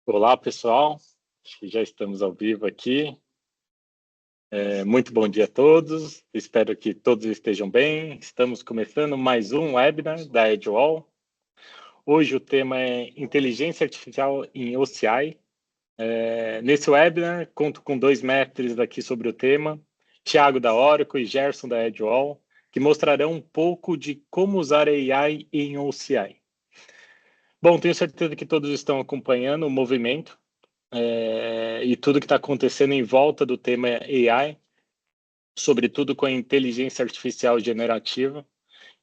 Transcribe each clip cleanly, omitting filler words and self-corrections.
Olá, pessoal. Acho que já estamos ao vivo aqui. Muito bom dia a todos. Espero que todos estejam bem. Estamos começando mais um webinar da EdgeWall. Hoje o tema é Inteligência Artificial em OCI. Nesse webinar, conto com dois mestres aqui sobre o tema, Thiago da Oracle e Gerson da EdgeWall, que mostrarão um pouco de como usar AI em OCI. Bom, tenho certeza que todos estão acompanhando o movimento e tudo que está acontecendo em volta do tema AI, sobretudo com a inteligência artificial generativa,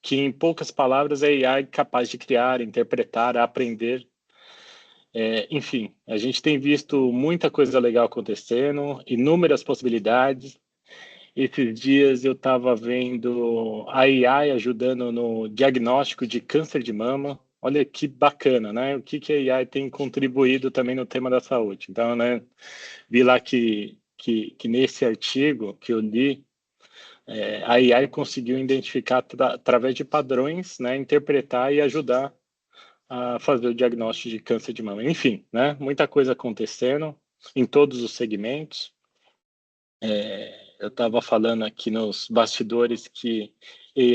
que em poucas palavras é AI capaz de criar, interpretar, aprender. Enfim, a gente tem visto muita coisa legal acontecendo, inúmeras possibilidades. Esses dias eu estava vendo a AI ajudando no diagnóstico de câncer de mama. Olha que bacana, né? O que a AI tem contribuído também no tema da saúde. Então, né, vi lá que nesse artigo que eu li, a AI conseguiu identificar através de padrões, né, interpretar e ajudar a fazer o diagnóstico de câncer de mama. Enfim, né, muita coisa acontecendo em todos os segmentos. Eu estava falando aqui nos bastidores que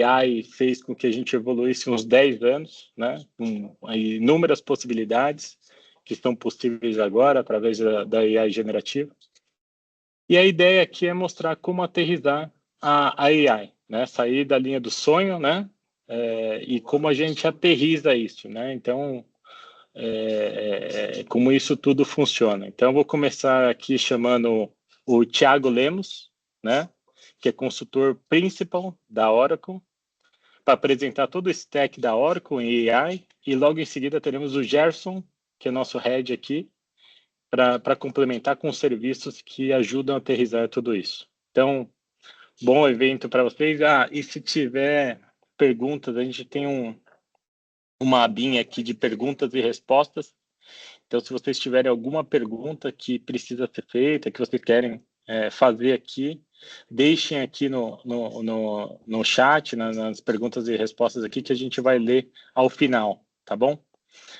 AI fez com que a gente evoluísse uns 10 anos, né, com inúmeras possibilidades que estão possíveis agora através da AI generativa. E a ideia aqui é mostrar como aterrissar a AI, né? Sair da linha do sonho, né? E como a gente aterriza isso, né? Então, como isso tudo funciona. Então, eu vou começar aqui chamando o Thiago Lemos, né? Que é consultor principal da Oracle, para apresentar todo o stack da Oracle em AI. E logo em seguida teremos o Gerson, que é nosso head aqui, para complementar com serviços que ajudam a aterrissar tudo isso. Então, bom evento para vocês. E se tiver perguntas, a gente tem uma abinha aqui de perguntas e respostas. Então, se vocês tiverem alguma pergunta que precisa ser feita, que vocês querem fazer aqui, deixem aqui no chat, nas perguntas e respostas aqui, que a gente vai ler ao final, tá bom?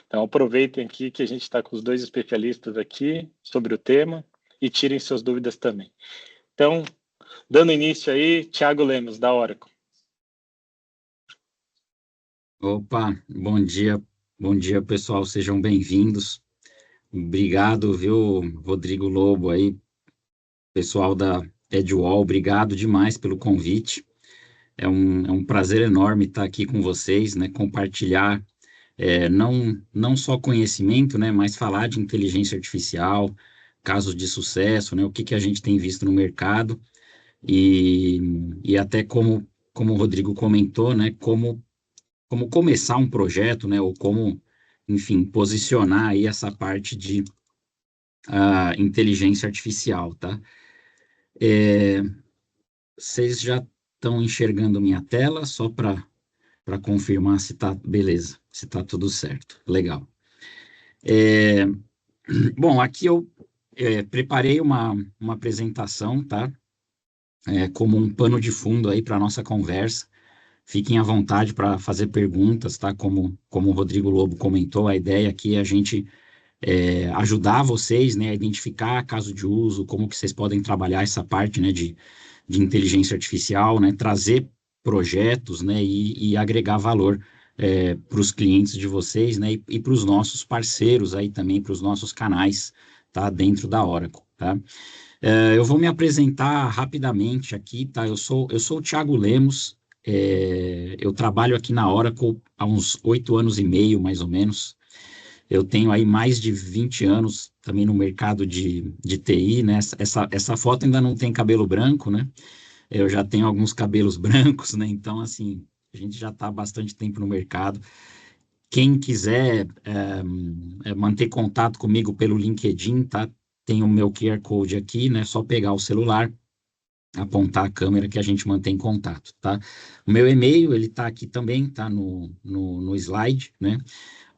Então, aproveitem aqui que a gente está com os dois especialistas aqui sobre o tema e tirem suas dúvidas também. Então, dando início aí, Thiago Lemos, da Oracle. Opa, bom dia pessoal, sejam bem-vindos. Obrigado, viu, Rodrigo Lobo aí, pessoal da EdgeWall, obrigado demais pelo convite. É um prazer enorme estar aqui com vocês, né, compartilhar não só conhecimento, né, mas falar de inteligência artificial, casos de sucesso, né, o que a gente tem visto no mercado e até como o Rodrigo comentou, né, como começar um projeto, né, ou como, enfim, posicionar aí essa parte de inteligência artificial, tá? Vocês já estão enxergando minha tela, só para confirmar se tá, beleza, se tá tudo certo, legal. Bom, aqui eu preparei uma apresentação, tá? Como um pano de fundo aí para nossa conversa. Fiquem à vontade para fazer perguntas, tá? Como o Rodrigo Lobo comentou, a ideia aqui é a gente ajudar vocês, né, a identificar caso de uso, como que vocês podem trabalhar essa parte, né, de inteligência artificial, né, trazer projetos, né, e agregar valor para os clientes de vocês, né, e para os nossos parceiros aí também, para os nossos canais, tá, dentro da Oracle, tá? Eu vou me apresentar rapidamente aqui, tá? Eu sou o Thiago Lemos, eu trabalho aqui na Oracle há uns 8 anos e meio, mais ou menos. Eu tenho aí mais de 20 anos também no mercado de TI, né? Essa foto ainda não tem cabelo branco, né? Eu já tenho alguns cabelos brancos, né? Então, assim, a gente já está há bastante tempo no mercado. Quem quiser manter contato comigo pelo LinkedIn, tá? Tem o meu QR Code aqui, né? Só pegar o celular, apontar a câmera que a gente mantém contato, tá? O meu e-mail, ele tá aqui também, tá no slide, né?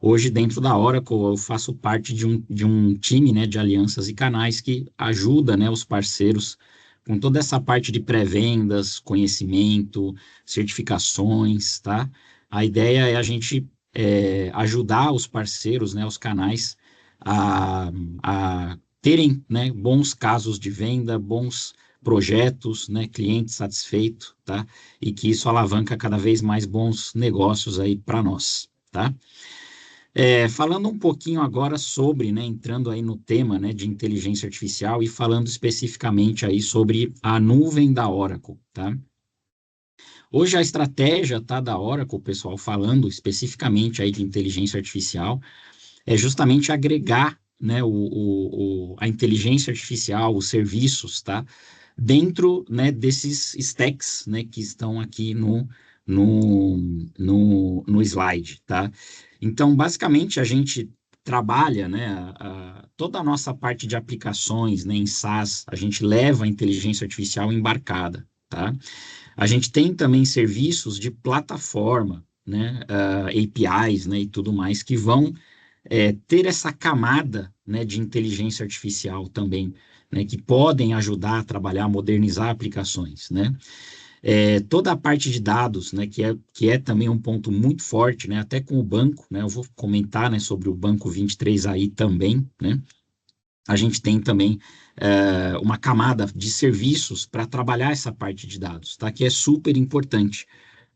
Hoje, dentro da Oracle, eu faço parte de um time, né, de alianças e canais que ajuda, né, os parceiros com toda essa parte de pré-vendas, conhecimento, certificações, tá? A ideia é a gente ajudar os parceiros, né, os canais, a terem, né, bons casos de venda, bons projetos, né, cliente satisfeito, tá? E que isso alavanca cada vez mais bons negócios aí para nós, tá? Falando um pouquinho agora sobre, né, entrando aí no tema, né, de inteligência artificial e falando especificamente aí sobre a nuvem da Oracle, tá? Hoje a estratégia, tá, da Oracle, pessoal, falando especificamente aí de inteligência artificial, é justamente agregar, né, a inteligência artificial, os serviços, tá, dentro, né, desses stacks, né, que estão aqui no slide, tá? Então, basicamente, a gente trabalha, né, toda a nossa parte de aplicações, né, em SaaS, a gente leva a inteligência artificial embarcada, tá? A gente tem também serviços de plataforma, né, APIs, né, e tudo mais, que vão ter essa camada, né, de inteligência artificial também, né, que podem ajudar a trabalhar, a modernizar aplicações, né? Toda a parte de dados, né, que é também um ponto muito forte, né, até com o banco, né, eu vou comentar, né, sobre o Banco 23 aí também, né? A gente tem também uma camada de serviços para trabalhar essa parte de dados, tá? Que é super importante,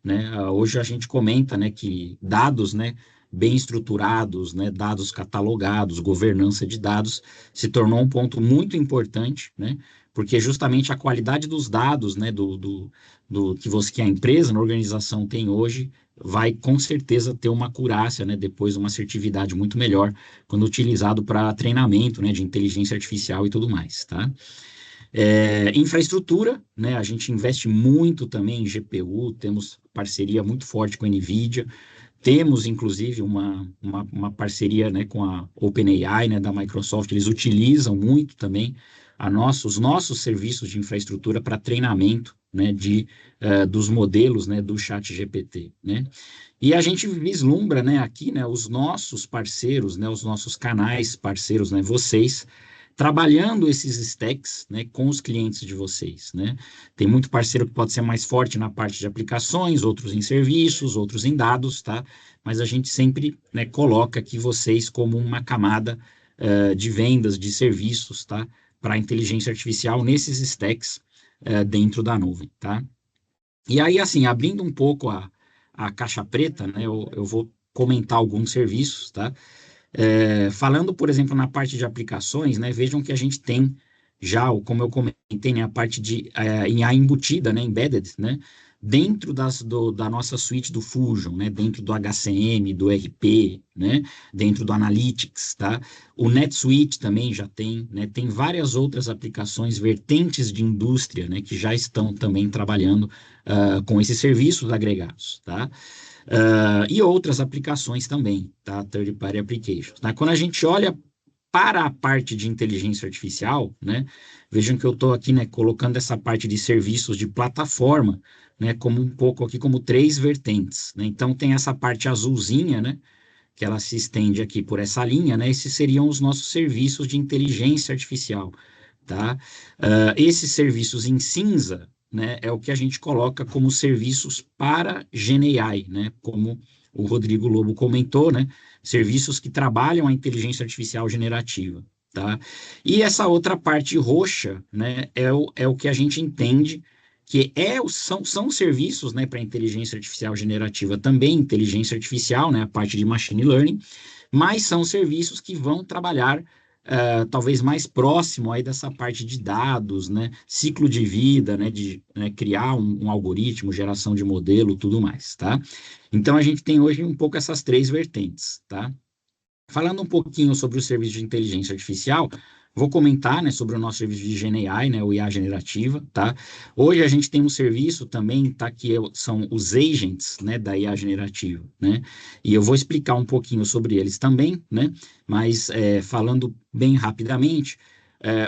né? Hoje a gente comenta, né, que dados, né, bem estruturados, né, dados catalogados, governança de dados, se tornou um ponto muito importante, né? Porque justamente a qualidade dos dados, né, do que a empresa, na organização tem hoje, vai com certeza ter uma acurácia, né, depois uma assertividade muito melhor quando utilizado para treinamento, né, de inteligência artificial e tudo mais, tá? Infraestrutura, né? A gente investe muito também em GPU, temos parceria muito forte com a NVIDIA, temos inclusive uma parceria, né, com a OpenAI, né, da Microsoft, eles utilizam muito também os nossos serviços de infraestrutura para treinamento, né, dos modelos, né, do ChatGPT, né? E a gente vislumbra, né, aqui, né, os nossos parceiros, né, os nossos canais parceiros, né, vocês, trabalhando esses stacks, né, com os clientes de vocês, né? Tem muito parceiro que pode ser mais forte na parte de aplicações, outros em serviços, outros em dados, tá? Mas a gente sempre, né, coloca aqui vocês como uma camada de vendas, de serviços, tá? Para a inteligência artificial nesses stacks dentro da nuvem, tá? E aí, assim, abrindo um pouco a caixa preta, né, eu vou comentar alguns serviços, tá? Falando, por exemplo, na parte de aplicações, né, vejam que a gente tem já, como eu comentei, né, a parte de IA embutida, né, embedded, né, dentro da nossa suite do Fusion, né, dentro do HCM, do RP, né, dentro do Analytics, tá? O NetSuite também já tem, né, tem várias outras aplicações, vertentes de indústria, né, que já estão também trabalhando com esses serviços agregados, tá? E outras aplicações também, tá? Third Party Applications, tá? Quando a gente olha para a parte de inteligência artificial, né? Vejam que eu estou aqui, né, colocando essa parte de serviços de plataforma, né, como um pouco aqui como três vertentes, né? Então tem essa parte azulzinha, né, que ela se estende aqui por essa linha, né? Esses seriam os nossos serviços de inteligência artificial, tá? Esses serviços em cinza, né, é o que a gente coloca como serviços para GenAI, né? Como o Rodrigo Lobo comentou, né? Serviços que trabalham a inteligência artificial generativa, tá? E essa outra parte roxa, né, é o que a gente entende que são serviços, né, para inteligência artificial generativa também, inteligência artificial, né, a parte de machine learning, mas são serviços que vão trabalhar talvez mais próximo aí dessa parte de dados, né, ciclo de vida, né, de criar um algoritmo, geração de modelo, tudo mais, tá? Então a gente tem hoje um pouco essas três vertentes, tá? Falando um pouquinho sobre o serviço de inteligência artificial, vou comentar, né, sobre o nosso serviço de GenAI, né, o IA generativa, tá? Hoje a gente tem um serviço também, tá, são os agents, né, da IA generativa, né? E eu vou explicar um pouquinho sobre eles também, né? Mas falando bem rapidamente,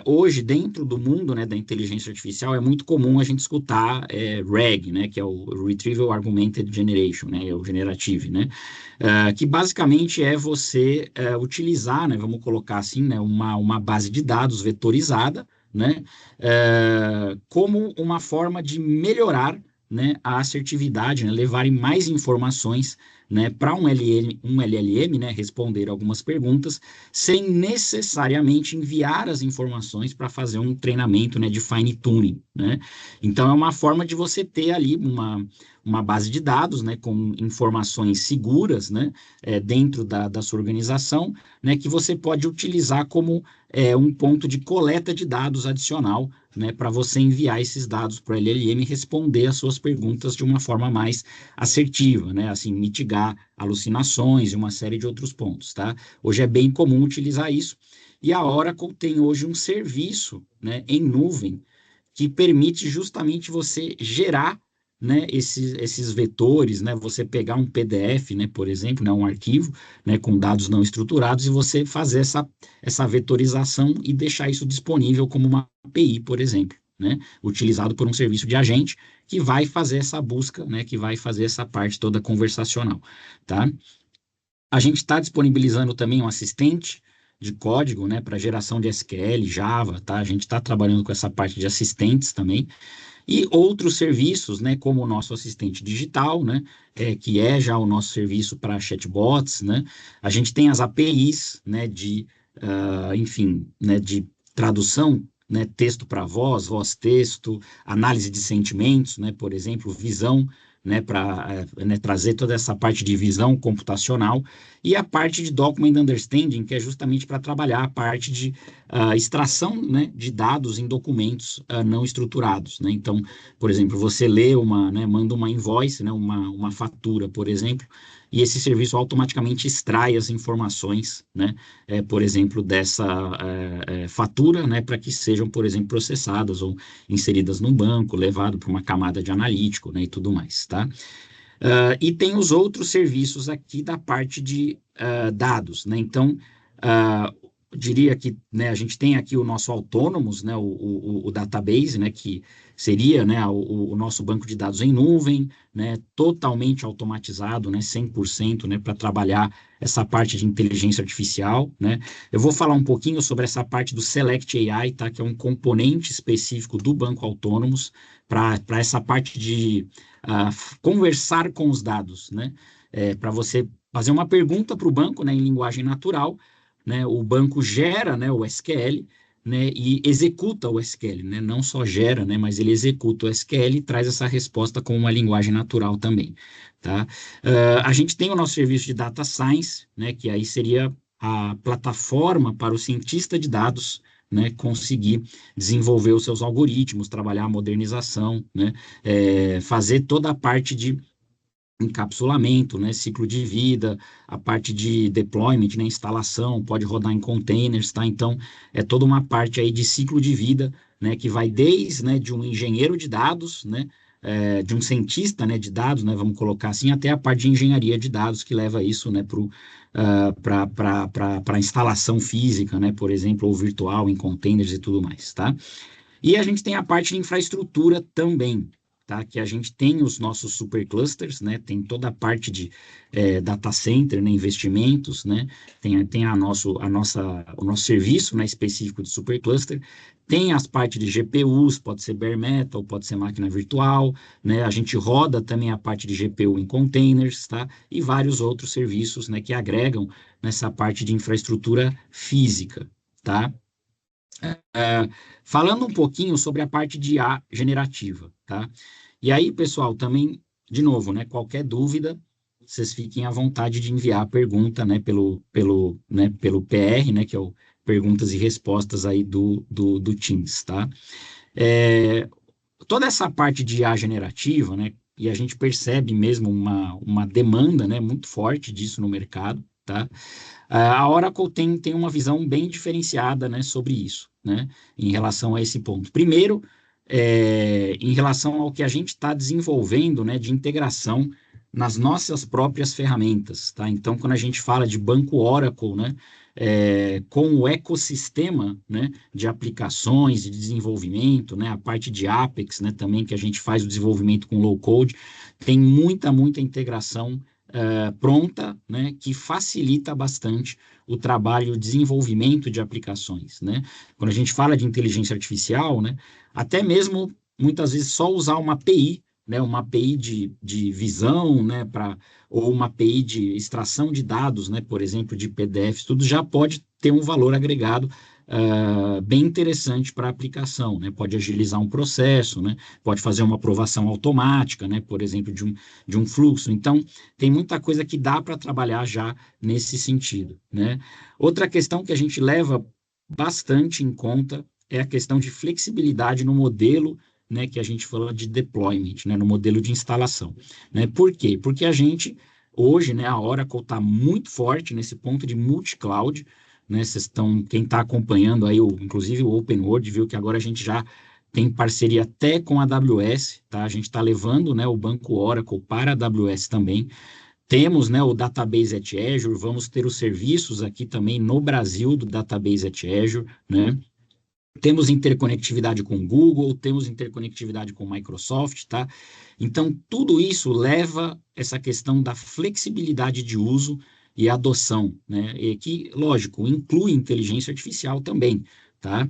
hoje dentro do mundo, né, da inteligência artificial é muito comum a gente escutar RAG, né, que é o Retrieval Augmented Generation, né, é o generative, né? Que basicamente é você utilizar, né, vamos colocar assim, né, uma base de dados vetorizada, né, como uma forma de melhorar, né, a assertividade, né, levarem mais informações né, para um LLM, né, responder algumas perguntas, sem necessariamente enviar as informações para fazer um treinamento, né, de fine tuning, né? Então, é uma forma de você ter ali uma base de dados, né, com informações seguras, né, dentro da sua organização, né, que você pode utilizar como um ponto de coleta de dados adicional, né, para você enviar esses dados para o LLM e responder as suas perguntas de uma forma mais assertiva, né, assim, mitigar alucinações e uma série de outros pontos, tá? Hoje é bem comum utilizar isso, e a Oracle tem hoje um serviço, né, em nuvem, que permite justamente você gerar, né, esses vetores, né, você pegar um PDF, né, por exemplo, né, um arquivo, né, com dados não estruturados, e você fazer essa vetorização e deixar isso disponível como uma API, por exemplo, né, utilizado por um serviço de agente que vai fazer essa busca, né, que vai fazer essa parte toda conversacional, tá? A gente está disponibilizando também um assistente de código, né, para geração de SQL, Java, tá? A gente está trabalhando com essa parte de assistentes também. E outros serviços, né, como o nosso assistente digital, né, que é já o nosso serviço para chatbots, né? A gente tem as APIs, né, enfim, né, de tradução, né, texto para voz, voz-texto, análise de sentimentos, né, por exemplo, visão, né, para trazer toda essa parte de visão computacional, e a parte de document understanding, que é justamente para trabalhar a parte de extração, né, de dados em documentos não estruturados, né? Então, por exemplo, você lê né, manda uma invoice, né, uma fatura, por exemplo, e esse serviço automaticamente extrai as informações, né, por exemplo, dessa fatura, né, para que sejam, por exemplo, processadas ou inseridas num banco, levado para uma camada de analítico, né, e tudo mais, tá? E tem os outros serviços aqui da parte de dados, né? Então, diria que, né, a gente tem aqui o nosso Autônomos, né, o database, né, que seria, né, o nosso banco de dados em nuvem, né, totalmente automatizado, né, 100%, né, para trabalhar essa parte de inteligência artificial, né. Eu vou falar um pouquinho sobre essa parte do Select AI, tá, que é um componente específico do banco Autônomos para essa parte de conversar com os dados, né, para você fazer uma pergunta para o banco, né, em linguagem natural, né, o banco gera, né, o SQL, né, e executa o SQL, né, não só gera, né, mas ele executa o SQL e traz essa resposta com uma linguagem natural também, tá? A gente tem o nosso serviço de Data Science, né, que aí seria a plataforma para o cientista de dados, né, conseguir desenvolver os seus algoritmos, trabalhar a modernização, né, fazer toda a parte de encapsulamento, né, ciclo de vida, a parte de deployment, né, instalação, pode rodar em containers, tá? Então, é toda uma parte aí de ciclo de vida, né, que vai desde, né, de um engenheiro de dados, né, de um cientista, né, de dados, né, vamos colocar assim, até a parte de engenharia de dados que leva isso, né, para a instalação física, né, por exemplo, ou virtual em containers e tudo mais, tá? E a gente tem a parte de infraestrutura também, tá? Que a gente tem os nossos superclusters, né? Tem toda a parte de data center, né? Investimentos, né? Tem o nosso serviço, né? Específico de supercluster. Tem as partes de GPUs, pode ser bare metal, pode ser máquina virtual, né? A gente roda também a parte de GPU em containers, tá? E vários outros serviços, né? Que agregam nessa parte de infraestrutura física, tá? É, falando um pouquinho sobre a parte de IA generativa, tá? E aí, pessoal, também, de novo, né, qualquer dúvida, vocês fiquem à vontade de enviar a pergunta, né, pelo PR, né, que é o Perguntas e Respostas aí do Teams, tá? É, toda essa parte de IA generativa, né, e a gente percebe mesmo uma demanda, né, muito forte disso no mercado, tá? A Oracle tem uma visão bem diferenciada, né, sobre isso, né, em relação a esse ponto. Primeiro, em relação ao que a gente está desenvolvendo, né, de integração nas nossas próprias ferramentas, tá? Então, quando a gente fala de banco Oracle, né, com o ecossistema, né, de aplicações, de desenvolvimento, né, a parte de Apex, né, também que a gente faz o desenvolvimento com low code, tem muita integração pronta, né, que facilita bastante o trabalho, o desenvolvimento de aplicações, né? Quando a gente fala de inteligência artificial, né, até mesmo muitas vezes só usar uma API, né, uma API de visão, né, ou uma API de extração de dados, né, por exemplo, de PDFs, tudo já pode ter um valor agregado bem interessante para a aplicação, né? Pode agilizar um processo, né? Pode fazer uma aprovação automática, né? Por exemplo, de um fluxo. Então, tem muita coisa que dá para trabalhar já nesse sentido, né? Outra questão que a gente leva bastante em conta é a questão de flexibilidade no modelo, né, que a gente fala de deployment, né, no modelo de instalação, né? Por quê? Porque a gente, hoje, né, a Oracle está muito forte nesse ponto de multi-cloud, né? Vocês estão, quem está acompanhando aí, inclusive o OpenWord, viu que agora a gente já tem parceria até com a AWS, tá? A gente está levando, né, o banco Oracle para a AWS também. Temos, né, o Database at Azure, vamos ter os serviços aqui também no Brasil do Database at Azure, né? Temos interconectividade com o Google, temos interconectividade com o Microsoft, tá? Então, tudo isso leva essa questão da flexibilidade de uso e adoção, né? E que, lógico, inclui inteligência artificial também, tá?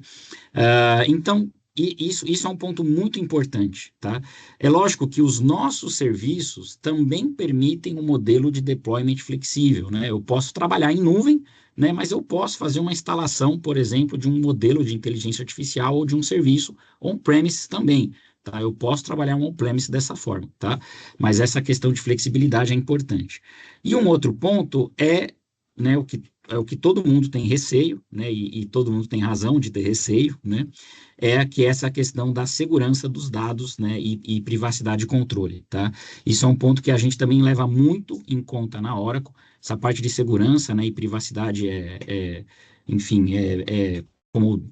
Então, isso é um ponto muito importante, tá? É lógico que os nossos serviços também permitem um modelo de deployment flexível, né? Eu posso trabalhar em nuvem, né? Mas eu posso fazer uma instalação, por exemplo, de um modelo de inteligência artificial ou de um serviço on-premise também, tá? Eu posso trabalhar um on-premise dessa forma, tá? Mas essa questão de flexibilidade é importante. E um outro ponto é, né, o que todo mundo tem receio, né, e todo mundo tem razão de ter receio, né, é que essa questão da segurança dos dados, né, e privacidade e controle, tá? Isso é um ponto que a gente também leva muito em conta na Oracle, essa parte de segurança, né, e privacidade enfim, como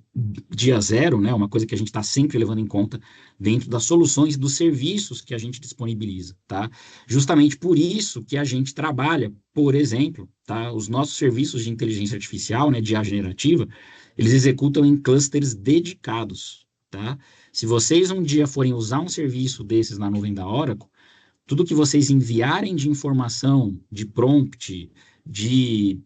dia zero, né, uma coisa que a gente está sempre levando em conta dentro das soluções dos serviços que a gente disponibiliza, tá? Justamente por isso que a gente trabalha, por exemplo, tá, os nossos serviços de inteligência artificial, né, de IA generativa, eles executam em clusters dedicados, tá? Se vocês um dia forem usar um serviço desses na nuvem da Oracle, tudo que vocês enviarem de informação, de prompt, de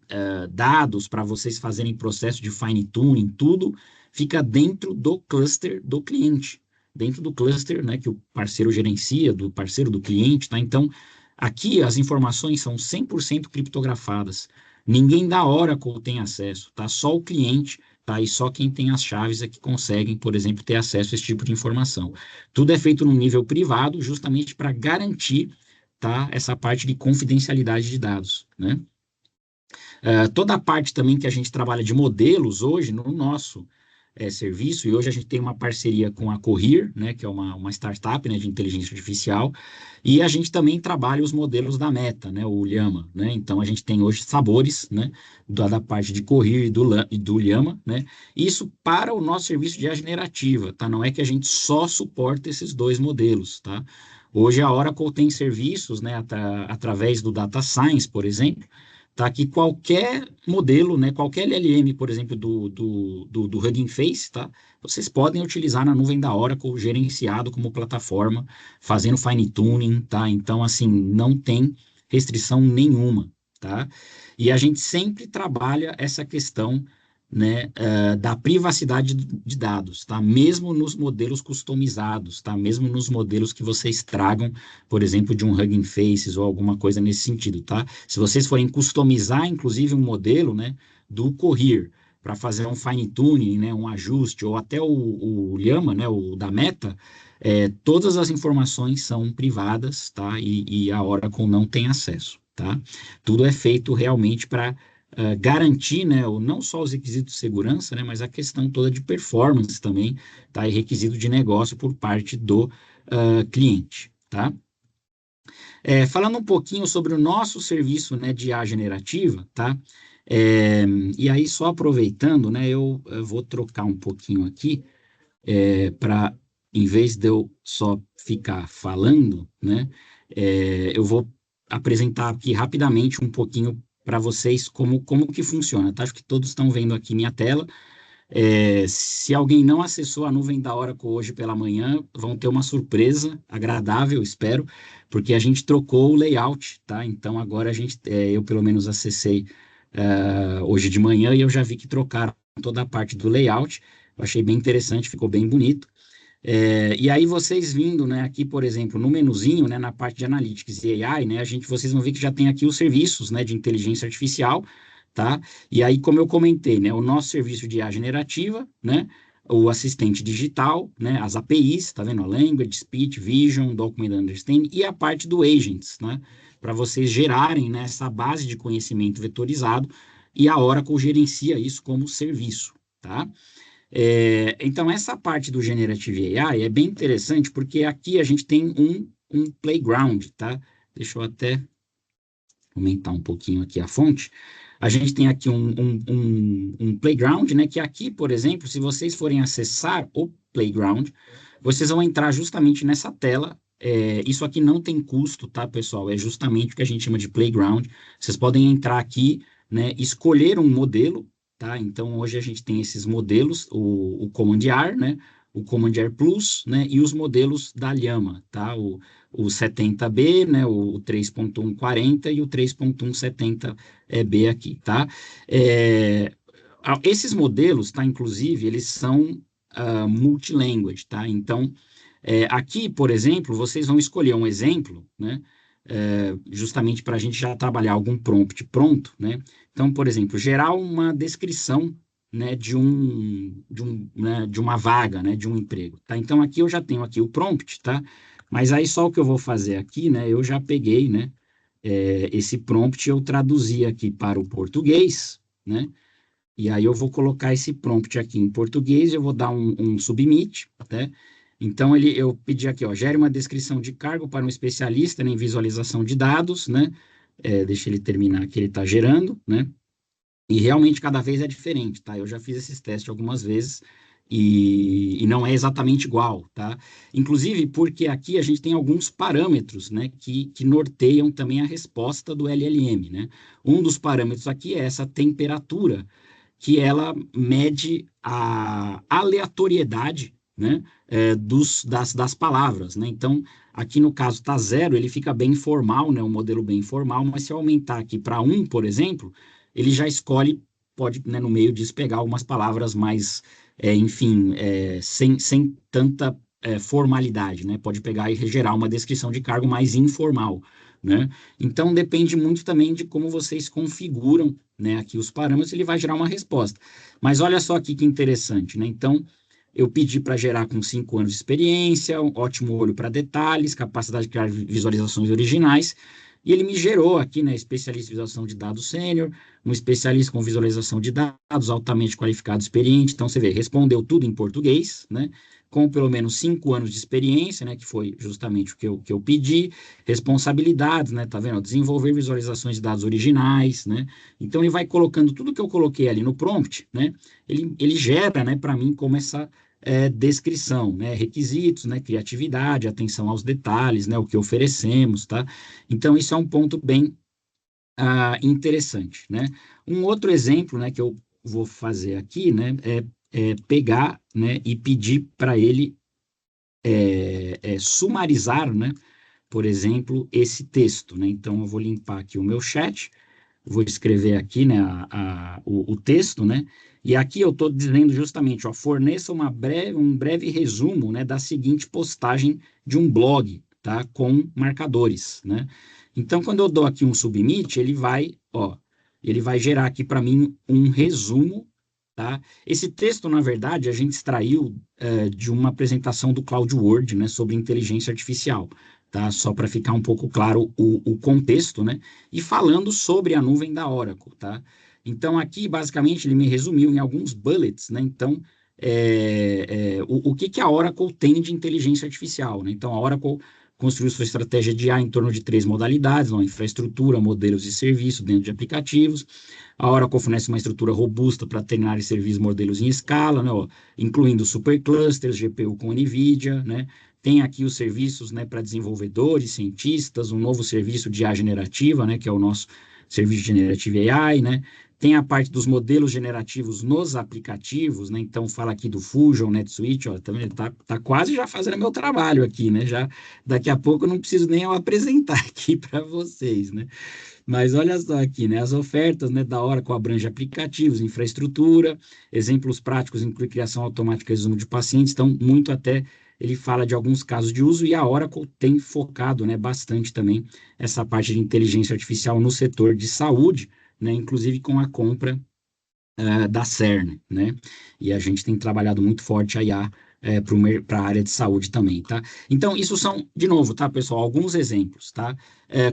dados para vocês fazerem processo de fine tuning, tudo fica dentro do cluster do cliente, dentro do cluster, né, que o parceiro gerencia, do parceiro do cliente, tá? Então, aqui as informações são 100% criptografadas. Ninguém da Oracle tem acesso, tá? Só o cliente, tá? E só quem tem as chaves é que conseguem, por exemplo, ter acesso a esse tipo de informação. Tudo é feito no nível privado, justamente para garantir, tá, essa parte de confidencialidade de dados, né? Toda a parte também que a gente trabalha de modelos hoje no nosso serviço, e hoje a gente tem uma parceria com a Cohere, né, que é uma startup, né, de inteligência artificial, e a gente também trabalha os modelos da Meta, né, o Llama, né, então a gente tem hoje sabores, né, da parte de Cohere e do Llama, né, isso para o nosso serviço de IA generativa, tá, não é que a gente só suporta esses dois modelos, tá. Hoje a Oracle tem serviços, né, através do Data Science, por exemplo, tá? Que qualquer modelo, né, qualquer LLM, por exemplo, do Hugging Face, tá? Vocês podem utilizar na nuvem da Oracle, gerenciado como plataforma, fazendo fine tuning, tá? Então, assim, não tem restrição nenhuma, tá? E a gente sempre trabalha essa questão, né, da privacidade de dados, tá? Mesmo nos modelos customizados, tá? Mesmo nos modelos que vocês tragam, por exemplo, de um Hugging Faces ou alguma coisa nesse sentido, tá? Se vocês forem customizar, inclusive, um modelo, né, do Cohere, para fazer um fine tuning, né, um ajuste, ou até o Llama, né, o da Meta, todas as informações são privadas, tá? E a Oracle não tem acesso, tá? Tudo é feito realmente para garantir, né, não só os requisitos de segurança, né, mas a questão toda de performance também, tá? E requisito de negócio por parte do cliente, tá? Falando um pouquinho sobre o nosso serviço, né, de IA generativa, tá? É, e aí, só aproveitando, né, eu vou trocar um pouquinho aqui, para, em vez de eu só ficar falando, né, eu vou apresentar aqui rapidamente um pouquinho para vocês como que funciona, tá? Acho que todos estão vendo aqui minha tela. Se alguém não acessou a nuvem da Oracle hoje pela manhã, vão ter uma surpresa agradável, espero, porque a gente trocou o layout, tá? Então agora eu pelo menos acessei hoje de manhã e eu já vi que trocaram toda a parte do layout. Eu achei bem interessante, ficou bem bonito. E aí vocês vindo, né, aqui, por exemplo, no menuzinho, né, na parte de Analytics e AI, né, vocês vão ver que já tem aqui os serviços, né, de inteligência artificial, tá? E aí, como eu comentei, né, o nosso serviço de IA generativa, né, o assistente digital, né, as APIs, tá vendo? Language, Speech, Vision, Document Understanding e a parte do Agents, né, para vocês gerarem, né, essa base de conhecimento vetorizado e a Oracle gerencia isso como serviço, tá? Então, essa parte do Generative AI é bem interessante, porque aqui a gente tem um playground, tá? Deixa eu até aumentar um pouquinho aqui a fonte. A gente tem aqui um playground, né? Que aqui, por exemplo, se vocês forem acessar o playground, vocês vão entrar justamente nessa tela. Isso aqui não tem custo, tá, pessoal? É justamente o que a gente chama de playground. Vocês podem entrar aqui, né? Escolher um modelo, tá? Então, hoje a gente tem esses modelos, o Command R, né? O Command R Plus, né? E os modelos da Llama, tá? O 70B, né, o 3.140 e o 3.170B aqui, tá? Esses modelos, tá, inclusive, eles são multilanguage, tá? Então, aqui, por exemplo, vocês vão escolher um exemplo, né, justamente para a gente já trabalhar algum prompt pronto, né? Então, por exemplo, gerar uma descrição, né, de uma vaga, né, de um emprego, tá? Então, aqui eu já tenho aqui o prompt, tá? Mas aí só o que eu vou fazer aqui, né? Eu já peguei, né? Esse prompt eu traduzi aqui para o português, né? E aí eu vou colocar esse prompt aqui em português, eu vou dar um submit, né? Então eu pedi aqui, ó, gere uma descrição de cargo para um especialista, né, em visualização de dados, né? Deixa ele terminar aqui, ele está gerando, né? E realmente cada vez é diferente, tá? Eu já fiz esses testes algumas vezes e não é exatamente igual, tá? Inclusive porque aqui a gente tem alguns parâmetros, né, que norteiam também a resposta do LLM, né? Um dos parâmetros aqui é essa temperatura, que ela mede a aleatoriedade, né, das palavras, né? Então, aqui no caso está zero, ele fica bem formal, né, um modelo bem formal, mas se eu aumentar aqui para 1, por exemplo, ele já escolhe, pode, né, no meio disso, pegar algumas palavras mais, enfim, sem tanta formalidade, né? Pode pegar e gerar uma descrição de cargo mais informal, né? Então, depende muito também de como vocês configuram, né, aqui os parâmetros, ele vai gerar uma resposta. Mas olha só aqui que interessante, né? Então, eu pedi para gerar com 5 anos de experiência, um ótimo olho para detalhes, capacidade de criar visualizações originais, e ele me gerou aqui, né, especialista em visualização de dados sênior, um especialista com visualização de dados, altamente qualificado, experiente. Então, você vê, respondeu tudo em português, né, com pelo menos 5 anos de experiência, né, que foi justamente o que eu pedi, responsabilidades, né, tá vendo? Desenvolver visualizações de dados originais, né? Então, ele vai colocando tudo que eu coloquei ali no prompt, né, ele gera, né, para mim, como essa descrição, né, requisitos, né, criatividade, atenção aos detalhes, né, o que oferecemos, tá? Então, isso é um ponto bem interessante, né? Um outro exemplo, né, que eu vou fazer aqui, né, é pegar, né, e pedir para ele sumarizar, né, por exemplo, esse texto, né? Então, eu vou limpar aqui o meu chat, vou escrever aqui, né, o texto, né? E aqui eu estou dizendo justamente, ó, forneça um breve resumo, né, da seguinte postagem de um blog, tá? Com marcadores, né? Então, quando eu dou aqui um submit, ele vai gerar aqui para mim um resumo, tá? Esse texto, na verdade, a gente extraiu de uma apresentação do Cloud Word, né, sobre inteligência artificial, tá? Só para ficar um pouco claro o contexto, né? E falando sobre a nuvem da Oracle, tá? Então, aqui, basicamente, ele me resumiu em alguns bullets, né? Então, o que a Oracle tem de inteligência artificial, né? Então, a Oracle construiu sua estratégia de IA em torno de 3 modalidades, ó, infraestrutura, modelos e serviços dentro de aplicativos. A Oracle fornece uma estrutura robusta para treinar e servir modelos em escala, né, ó, incluindo superclusters, GPU com NVIDIA, né? Tem aqui os serviços, né, para desenvolvedores, cientistas, um novo serviço de IA generativa, né, que é o nosso serviço de Generative AI, né? Tem a parte dos modelos generativos nos aplicativos, né? Então fala aqui do Fusion, NetSuite, ó, também tá quase já fazendo meu trabalho aqui, né? Já daqui a pouco eu não preciso nem eu apresentar aqui para vocês, né? Mas olha só aqui, né? As ofertas, né, da Oracle abrangem aplicativos, infraestrutura, exemplos práticos incluem criação automática e resumo de pacientes, então muito até ele fala de alguns casos de uso, e a Oracle tem focado, né, bastante também essa parte de inteligência artificial no setor de saúde, né, inclusive com a compra da Cerner, né? E a gente tem trabalhado muito forte a IA para a área de saúde também, tá? Então, isso são, de novo, tá, pessoal, alguns exemplos, tá?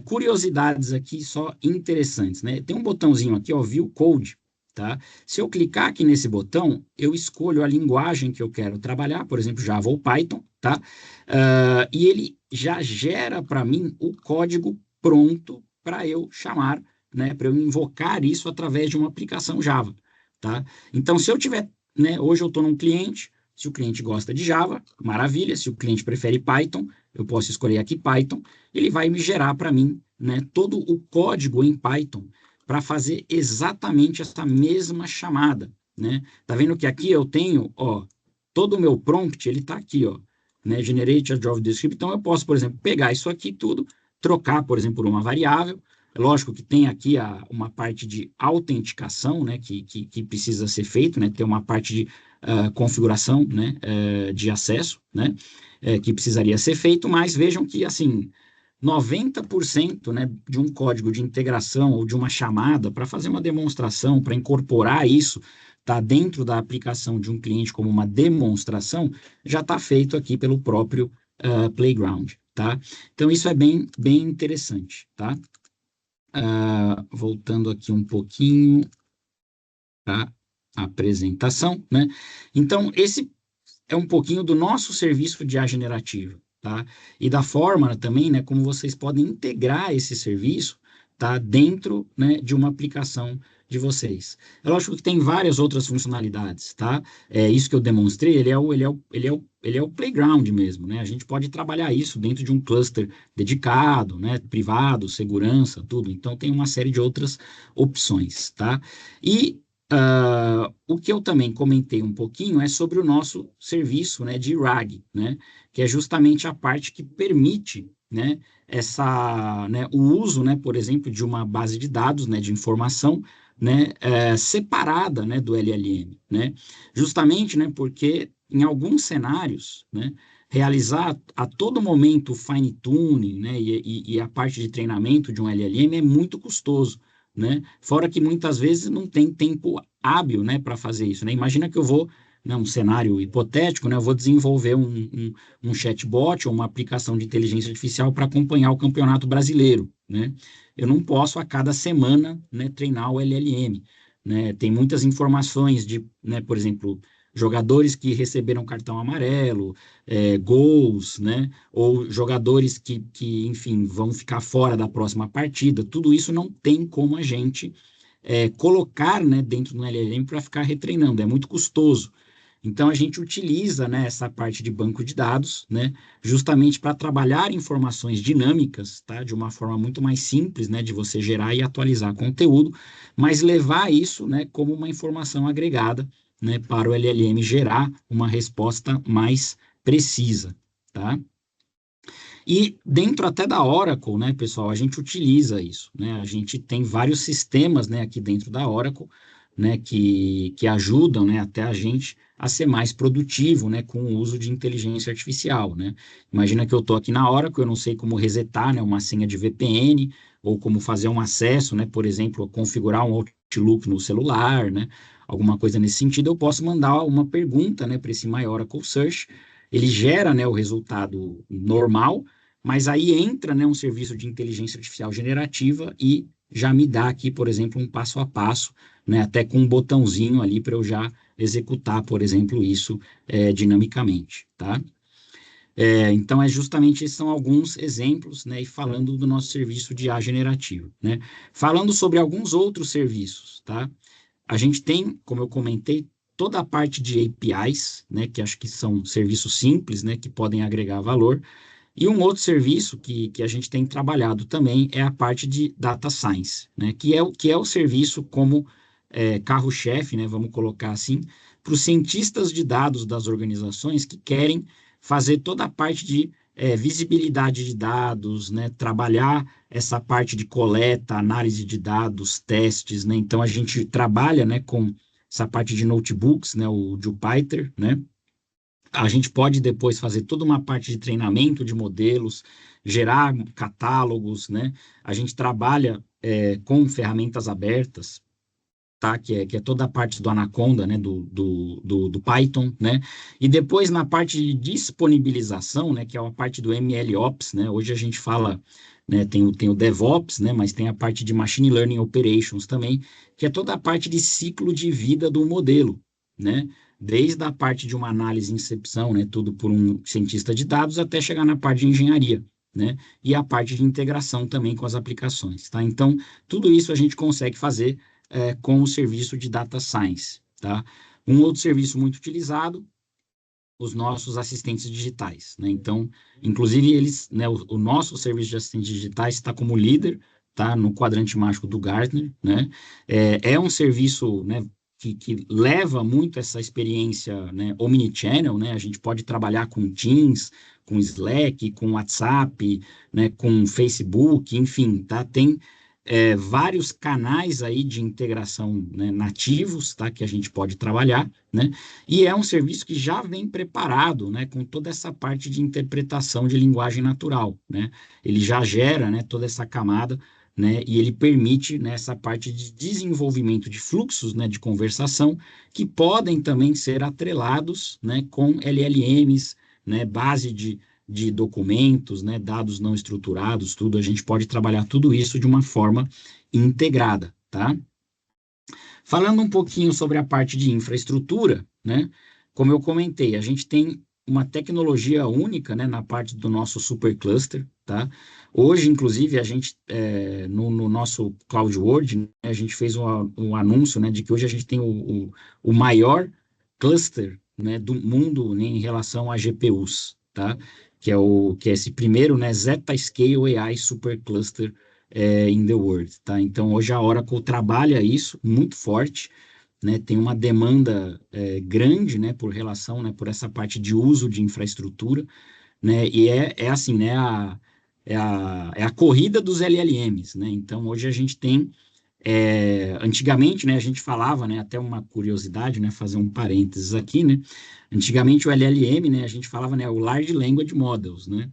Curiosidades aqui só interessantes, né? Tem um botãozinho aqui, ó, View Code, tá? Se eu clicar aqui nesse botão, eu escolho a linguagem que eu quero trabalhar, por exemplo, Java ou Python, tá? E ele já gera para mim o código pronto para eu chamar, né? Para eu invocar isso através de uma aplicação Java. Tá? Então, se eu tiver, né, hoje eu estou num cliente, se o cliente gosta de Java, maravilha, se o cliente prefere Python, eu posso escolher aqui Python, ele vai me gerar para mim, né, todo o código em Python para fazer exatamente essa mesma chamada, né? Tá vendo que aqui eu tenho, ó, todo o meu prompt, ele está aqui, ó, né, generate a Java description, então eu posso, por exemplo, pegar isso aqui tudo, trocar, por exemplo, por uma variável. É lógico que tem aqui uma parte de autenticação, né, que precisa ser feito, né, tem uma parte de configuração, né, de acesso, né, que precisaria ser feito, mas vejam que, assim, 90%, né, de um código de integração ou de uma chamada para fazer uma demonstração, para incorporar isso, tá dentro da aplicação de um cliente como uma demonstração, já está feito aqui pelo próprio Playground, tá? Então, isso é bem, bem interessante, tá? Voltando aqui um pouquinho para a apresentação, né? Então, esse é um pouquinho do nosso serviço de IA generativa, tá? E da forma também, né, como vocês podem integrar esse serviço, tá, dentro, né, de uma aplicação de vocês. É lógico que tem várias outras funcionalidades, tá? Isso que eu demonstrei, ele é o playground mesmo, né? A gente pode trabalhar isso dentro de um cluster dedicado, né, privado, segurança, tudo. Então, tem uma série de outras opções, tá? E o que eu também comentei um pouquinho é sobre o nosso serviço, né, de RAG, né, que é justamente a parte que permite, né, o uso, né, por exemplo, de uma base de dados, né, de informação, né, separada, né, do LLM, né, justamente, né, porque em alguns cenários, né, realizar a todo momento o fine-tuning, né, e a parte de treinamento de um LLM é muito custoso, né? Fora que muitas vezes não tem tempo hábil, né, para fazer isso, né? Imagina que eu vou, né, um cenário hipotético, né, eu vou desenvolver um chatbot ou uma aplicação de inteligência artificial para acompanhar o campeonato brasileiro, né? Eu não posso a cada semana, né, treinar o LLM, né? Tem muitas informações de, né, por exemplo, jogadores que receberam cartão amarelo, gols, né? Ou jogadores que, enfim, vão ficar fora da próxima partida, tudo isso não tem como a gente colocar, né, dentro do LLM para ficar retreinando, é muito custoso. Então, a gente utiliza, né, essa parte de banco de dados, né, justamente para trabalhar informações dinâmicas, tá, de uma forma muito mais simples, né, de você gerar e atualizar conteúdo, mas levar isso, né, como uma informação agregada, né, para o LLM gerar uma resposta mais precisa, tá? E dentro até da Oracle, né, pessoal, a gente utiliza isso, né? A gente tem vários sistemas, né, aqui dentro da Oracle, né, que ajudam, né, até a gente a ser mais produtivo, né, com o uso de inteligência artificial, né? Imagina que eu estou aqui na Oracle, eu não sei como resetar, né, uma senha de VPN, ou como fazer um acesso, né, por exemplo, configurar um Outlook no celular, né, alguma coisa nesse sentido, eu posso mandar uma pergunta, né, para esse My Oracle Search, ele gera, né, o resultado normal, mas aí entra, né, um serviço de inteligência artificial generativa e já me dá aqui, por exemplo, um passo a passo, né, até com um botãozinho ali para eu já executar, por exemplo, isso dinamicamente, tá? Então, justamente esses são alguns exemplos, né, e falando do nosso serviço de IA generativo, né? Falando sobre alguns outros serviços, tá? A gente tem, como eu comentei, toda a parte de APIs, né, que acho que são serviços simples, né, que podem agregar valor. E um outro serviço que a gente tem trabalhado também é a parte de data science, né, que é o serviço como carro-chefe, né, vamos colocar assim, para os cientistas de dados das organizações que querem fazer toda a parte de visibilidade de dados, né, trabalhar essa parte de coleta, análise de dados, testes, né, então a gente trabalha, né, com essa parte de notebooks, né, o Jupyter, né, A gente pode depois fazer toda uma parte de treinamento de modelos, gerar catálogos, né? A gente trabalha com ferramentas abertas, tá? Que é toda a parte do Anaconda, né? Do Python, né? E depois na parte de disponibilização, né? Que é a parte do MLOps, né? Hoje a gente fala, né? Tem o DevOps, né? Mas tem a parte de Machine Learning Operations também, que é toda a parte de ciclo de vida do modelo, né? Desde a parte de uma análise e incepção, né? Tudo por um cientista de dados, até chegar na parte de engenharia, né? E a parte de integração também com as aplicações, tá? Então, tudo isso a gente consegue fazer com o serviço de Data Science, tá? Um outro serviço muito utilizado, os nossos assistentes digitais, né? Então, inclusive eles, né, o nosso serviço de assistentes digitais está como líder, tá? No quadrante mágico do Gartner, né? É um serviço, né? Que leva muito essa experiência, né, omnichannel, né? A gente pode trabalhar com Teams, com Slack, com WhatsApp, né, com Facebook, enfim, tá? Tem vários canais aí de integração, né, nativos, tá? Que a gente pode trabalhar, né? E é um serviço que já vem preparado, né, com toda essa parte de interpretação de linguagem natural, né? Ele já gera, né, toda essa camada, né, e ele permite, né, essa parte de desenvolvimento de fluxos, né, de conversação que podem também ser atrelados, né, com LLMs, né, base de documentos, né, dados não estruturados, tudo, a gente pode trabalhar tudo isso de uma forma integrada, tá? Falando um pouquinho sobre a parte de infraestrutura, né? Como eu comentei, a gente tem uma tecnologia única, né, na parte do nosso supercluster, tá? Hoje, inclusive, a gente, no nosso Cloud World, né, a gente fez um anúncio, né, de que hoje a gente tem o maior cluster, né, do mundo, né, em relação a GPUs, tá? Que é esse primeiro, né, Zetascale AI Supercluster in the world, tá? Então, hoje a Oracle trabalha isso muito forte, né? Tem uma demanda grande, né, por relação, né, por essa parte de uso de infraestrutura, né? E é assim, né, é a corrida dos LLMs, né? Então, hoje a gente tem antigamente, né, a gente falava, né, até uma curiosidade, né, fazer um parênteses aqui, né, antigamente o LLM, né, a gente falava, né, o Large Language Models, né,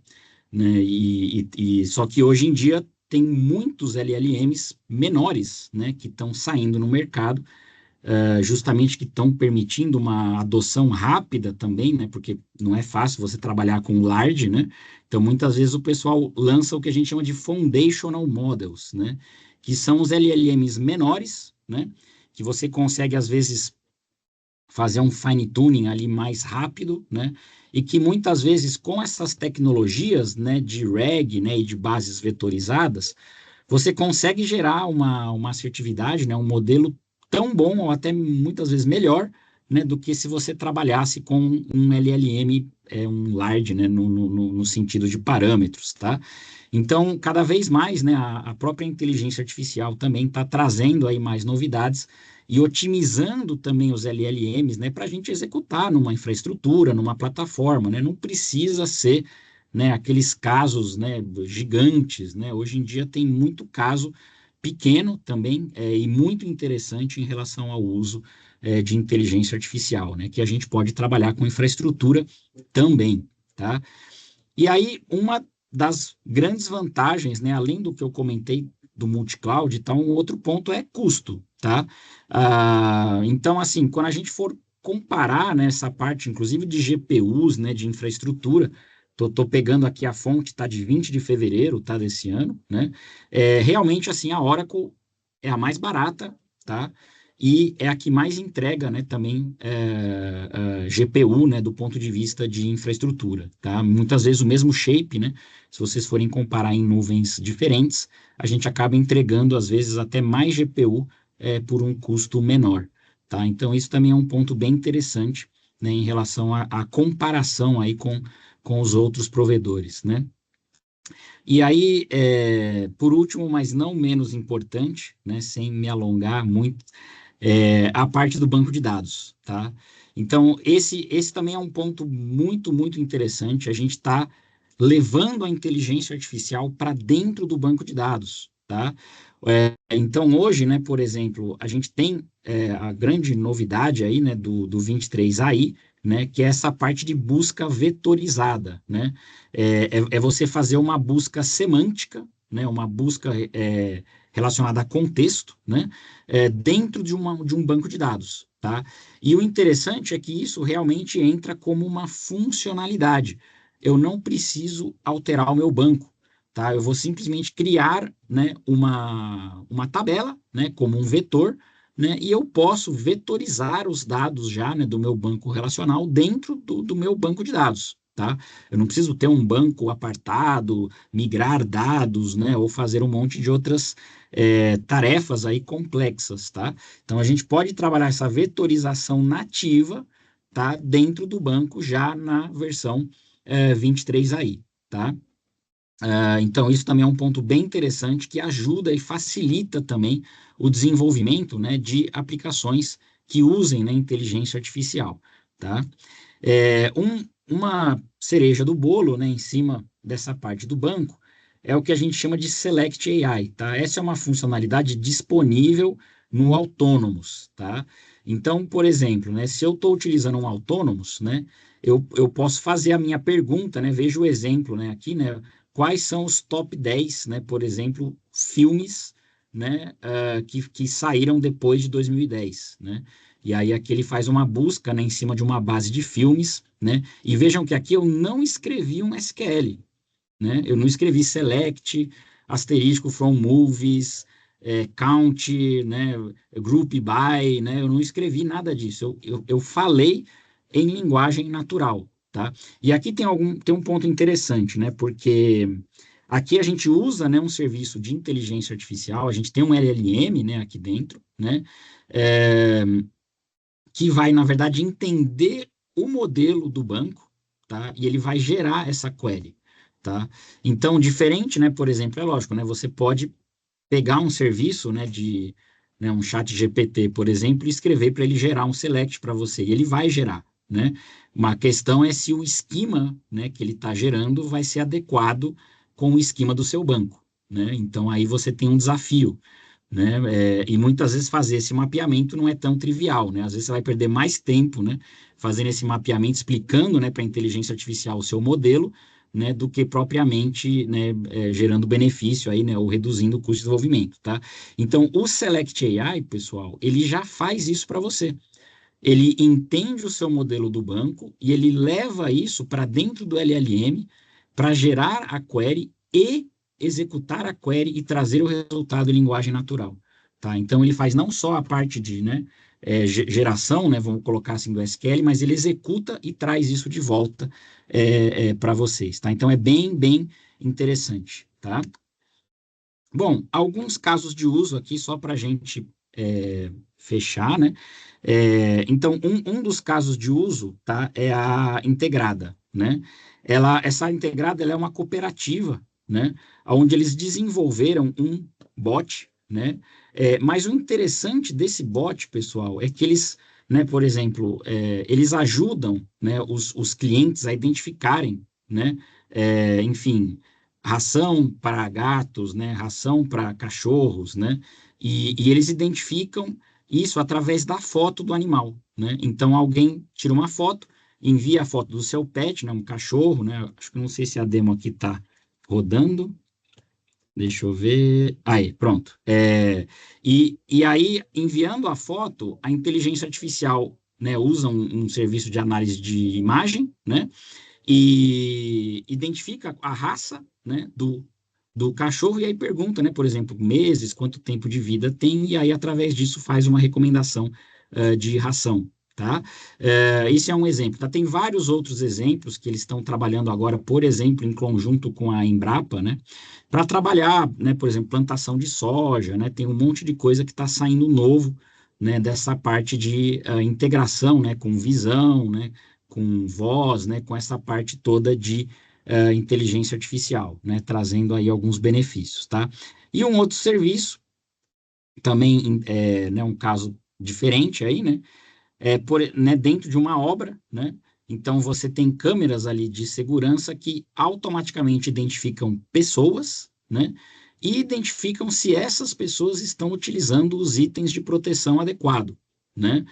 e só que hoje em dia tem muitos LLMs menores, né, que estão saindo no mercado, justamente que estão permitindo uma adoção rápida também, né, porque não é fácil você trabalhar com large, né, então muitas vezes o pessoal lança o que a gente chama de foundational models, né, que são os LLMs menores, né, que você consegue às vezes fazer um fine tuning ali mais rápido, né? E que muitas vezes com essas tecnologias, né, de RAG, né, e de bases vetorizadas, você consegue gerar uma assertividade, né, um modelo tão bom ou até muitas vezes melhor, né, do que se você trabalhasse com um LLM, um large, né, no sentido de parâmetros, tá? Então, cada vez mais, né, a própria inteligência artificial também está trazendo aí mais novidades e otimizando também os LLMs, né, para a gente executar numa infraestrutura, numa plataforma, né? Não precisa ser, né, aqueles casos, né, gigantes, né? Hoje em dia tem muito caso pequeno também e muito interessante em relação ao uso de inteligência artificial, né? Que a gente pode trabalhar com infraestrutura também, tá? E aí, uma das grandes vantagens, né, além do que eu comentei do multi-cloud, então, um outro ponto é custo, tá? Então, assim, quando a gente for comparar, né, essa parte, inclusive de GPUs, né, de infraestrutura, tô pegando aqui a fonte, tá, de 20 de fevereiro, tá, desse ano, né? Realmente, assim, a Oracle é a mais barata, tá? E é a que mais entrega, né, também GPU, né, do ponto de vista de infraestrutura, tá? Muitas vezes o mesmo shape, né, se vocês forem comparar em nuvens diferentes, a gente acaba entregando, às vezes, até mais GPU por um custo menor, tá? Então, isso também é um ponto bem interessante, né, em relação à comparação aí com os outros provedores, né? E aí, por último, mas não menos importante, né, sem me alongar muito, a parte do banco de dados, tá? Então, esse também é um ponto muito, muito interessante. A gente está levando a inteligência artificial para dentro do banco de dados, tá? Então, hoje, né, por exemplo, a gente tem a grande novidade aí, né, do 23 AI, né, que é essa parte de busca vetorizada, né? É você fazer uma busca semântica, né, uma busca relacionada a contexto, né, dentro de um banco de dados, tá? E o interessante é que isso realmente entra como uma funcionalidade. Eu não preciso alterar o meu banco, tá? Eu vou simplesmente criar, né, uma tabela, né, como um vetor, né, e eu posso vetorizar os dados já, né, do meu banco relacional dentro do meu banco de dados, tá? Eu não preciso ter um banco apartado, migrar dados, né, ou fazer um monte de outras tarefas aí complexas, tá? Então a gente pode trabalhar essa vetorização nativa, tá, dentro do banco já na versão 23 aí, tá? Então, isso também é um ponto bem interessante que ajuda e facilita também o desenvolvimento, né, de aplicações que usem, né, inteligência artificial, tá? Uma cereja do bolo, né, em cima dessa parte do banco é o que a gente chama de Select AI, tá? Essa é uma funcionalidade disponível no Autonomous, tá? Então, por exemplo, né, se eu estou utilizando um Autonomous, né, eu posso fazer a minha pergunta, né, veja o exemplo, né, aqui, né, quais são os top 10, né, por exemplo, filmes, né, que saíram depois de 2010, né? E aí aqui ele faz uma busca, né, em cima de uma base de filmes, né? E vejam que aqui eu não escrevi um SQL, né? Eu não escrevi select, asterisco from movies, count, né, group by, né? Eu não escrevi nada disso. Eu falei em linguagem natural, tá? E aqui tem um ponto interessante, né? Porque aqui a gente usa, né, um serviço de inteligência artificial, a gente tem um LLM, né, aqui dentro, né? É, que vai, na verdade, entender o modelo do banco, tá? E ele vai gerar essa query, tá? Então, diferente, né, por exemplo, é lógico, né, você pode pegar um serviço, né, um chat GPT, por exemplo, e escrever para ele gerar um select para você, e ele vai gerar, né? Uma questão é se o esquema, né, que ele está gerando vai ser adequado com o esquema do seu banco, né? Então, aí você tem um desafio, né? E muitas vezes fazer esse mapeamento não é tão trivial, né? Às vezes você vai perder mais tempo, né, fazendo esse mapeamento, explicando, né, para a inteligência artificial o seu modelo, né, do que propriamente, né, gerando benefício aí, né, ou reduzindo o custo de desenvolvimento, tá? Então, o Select AI, pessoal, ele já faz isso para você. Ele entende o seu modelo do banco e ele leva isso para dentro do LLM para gerar a query e executar a query e trazer o resultado em linguagem natural, tá? Então, ele faz não só a parte de, né, geração, né, vamos colocar assim, do SQL, mas ele executa e traz isso de volta para vocês, tá? Então, é bem, bem interessante, tá? Bom, alguns casos de uso aqui, só para a gente fechar, né? Então, um dos casos de uso, tá, é a integrada, né? Essa integrada, ela é uma cooperativa, né? Onde eles desenvolveram um bot, né? Mas o interessante desse bot, pessoal, é que eles, né, por exemplo, eles ajudam, né, os clientes a identificarem, né? Enfim, ração para gatos, né, ração para cachorros, né, e eles identificam isso através da foto do animal, né, então alguém tira uma foto, envia a foto do seu pet, né, um cachorro, né, acho que não sei se a demo aqui está rodando, deixa eu ver, aí, pronto, e aí, enviando a foto, a inteligência artificial, né, usa um serviço de análise de imagem, né, e identifica a raça, né, do cachorro e aí pergunta, né, por exemplo, meses, quanto tempo de vida tem, e aí através disso faz uma recomendação de ração, tá? Esse é um exemplo, tá? Tem vários outros exemplos que eles estão trabalhando agora, por exemplo, em conjunto com a Embrapa, né, para trabalhar, né, por exemplo, plantação de soja, né, tem um monte de coisa que está saindo novo, né, dessa parte de integração, né, com visão, né, com voz, né, com essa parte toda de inteligência artificial, né, trazendo aí alguns benefícios, tá? E um outro serviço, também né, um caso diferente aí, né, né, dentro de uma obra, né, então você tem câmeras ali de segurança que automaticamente identificam pessoas, né, e identificam se essas pessoas estão utilizando os itens de proteção adequado, né,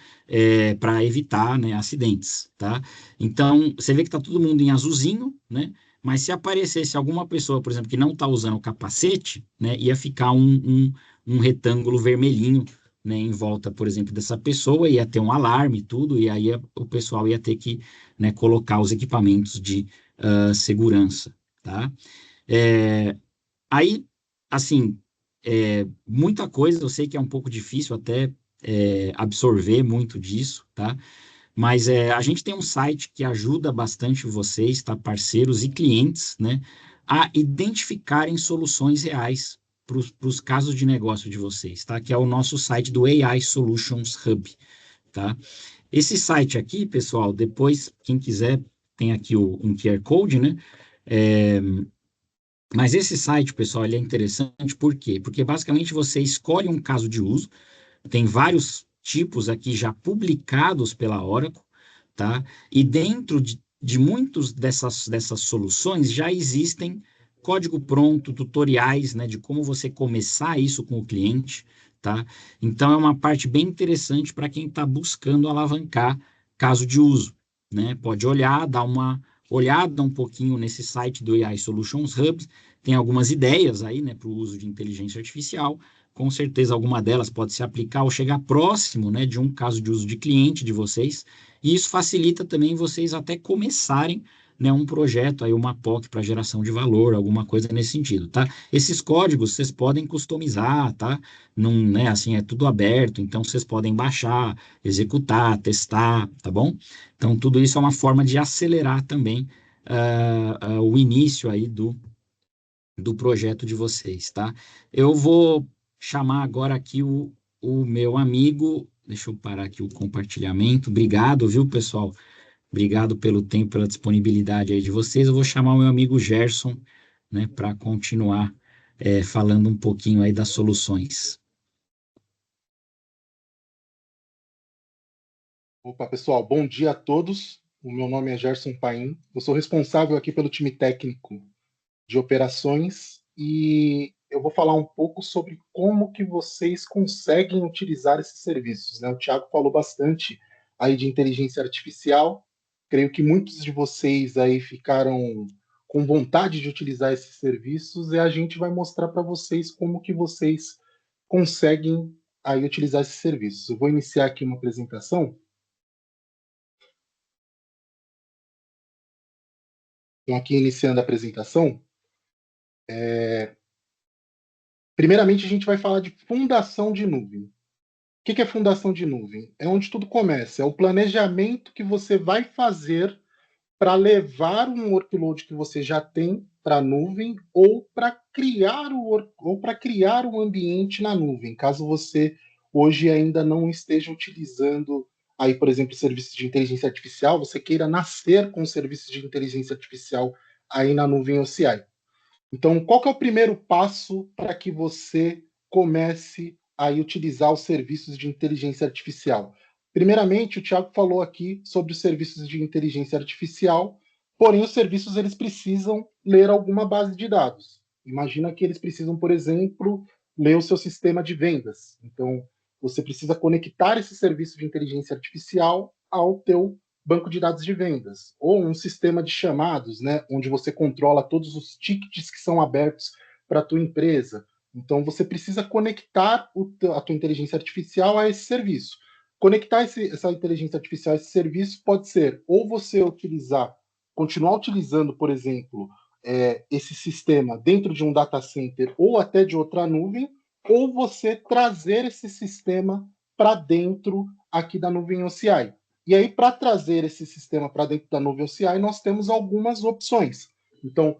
para evitar, né, acidentes, tá? Então, você vê que está todo mundo em azulzinho, né? Mas se aparecesse alguma pessoa, por exemplo, que não está usando o capacete, né, ia ficar um retângulo vermelhinho, né, em volta, por exemplo, dessa pessoa, ia ter um alarme e tudo, e aí o pessoal ia ter que, né, colocar os equipamentos de segurança, tá? É, aí, assim, muita coisa, eu sei que é um pouco difícil até absorver muito disso, tá? Mas a gente tem um site que ajuda bastante vocês, tá? Parceiros e clientes, né? A identificarem soluções reais para os casos de negócio de vocês, tá? Que é o nosso site do AI Solutions Hub, tá? Esse site aqui, pessoal, depois, quem quiser, tem aqui um QR Code, né? É, mas esse site, pessoal, ele é interessante por quê? Porque basicamente você escolhe um caso de uso, tem vários tipos aqui já publicados pela Oracle, tá? E dentro de muitas dessas soluções já existem código pronto, tutoriais, né, de como você começar isso com o cliente, tá? Então é uma parte bem interessante para quem está buscando alavancar caso de uso, né? Pode olhar, dar uma olhada um pouquinho nesse site do AI Solutions Hub, tem algumas ideias aí, né, para o uso de inteligência artificial. Com certeza alguma delas pode se aplicar ou chegar próximo, né, de um caso de uso de cliente de vocês, e isso facilita também vocês até começarem, né, um projeto, aí uma POC para geração de valor, alguma coisa nesse sentido, tá? Esses códigos vocês podem customizar, tá? Não, né, assim, é tudo aberto, então vocês podem baixar, executar, testar, tá bom? Então tudo isso é uma forma de acelerar também o início aí do projeto de vocês, tá? Eu vou chamar agora aqui o meu amigo. Deixa eu parar aqui o compartilhamento. Obrigado, viu, pessoal? Obrigado pelo tempo, pela disponibilidade aí de vocês. Eu vou chamar o meu amigo Gerson, né, para continuar falando um pouquinho aí das soluções. Opa, pessoal, bom dia a todos. O meu nome é Gerson Paim. Eu sou responsável aqui pelo time técnico de operações e eu vou falar um pouco sobre como que vocês conseguem utilizar esses serviços, né? O Thiago falou bastante aí de inteligência artificial. Creio que muitos de vocês aí ficaram com vontade de utilizar esses serviços e a gente vai mostrar para vocês como que vocês conseguem aí utilizar esses serviços. Eu vou iniciar aqui uma apresentação. Então, aqui iniciando a apresentação, primeiramente a gente vai falar de fundação de nuvem. O que é fundação de nuvem? É onde tudo começa, é o planejamento que você vai fazer para levar um workload que você já tem para a nuvem ou para criar um ambiente na nuvem, caso você hoje ainda não esteja utilizando aí, por exemplo, serviços de inteligência artificial, você queira nascer com serviços de inteligência artificial aí na nuvem OCI. Então, qual que é o primeiro passo para que você comece a utilizar os serviços de inteligência artificial? Primeiramente, o Thiago falou aqui sobre os serviços de inteligência artificial, porém os serviços eles precisam ler alguma base de dados. Imagina que eles precisam, por exemplo, ler o seu sistema de vendas. Então, você precisa conectar esse serviço de inteligência artificial ao teu banco de dados de vendas, ou um sistema de chamados, né, onde você controla todos os tickets que são abertos para a tua empresa. Então, você precisa conectar a tua inteligência artificial a esse serviço. Conectar essa inteligência artificial a esse serviço pode ser ou você continuar utilizando, por exemplo, esse sistema dentro de um data center ou até de outra nuvem, ou você trazer esse sistema para dentro aqui da nuvem OCI. E aí, para trazer esse sistema para dentro da nuvem OCI, nós temos algumas opções. Então,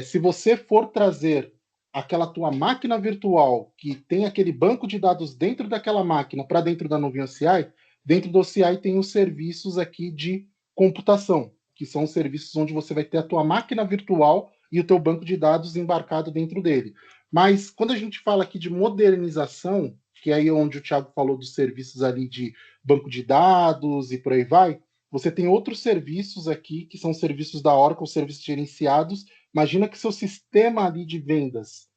se você for trazer aquela tua máquina virtual que tem aquele banco de dados dentro daquela máquina para dentro da nuvem OCI, dentro do OCI tem os serviços aqui de computação, que são os serviços onde você vai ter a tua máquina virtual e o teu banco de dados embarcado dentro dele. Mas quando a gente fala aqui de modernização, que é aí onde o Thiago falou dos serviços ali de banco de dados e por aí vai, você tem outros serviços aqui, que são serviços da Oracle, serviços gerenciados. Imagina que seu sistema ali de vendas,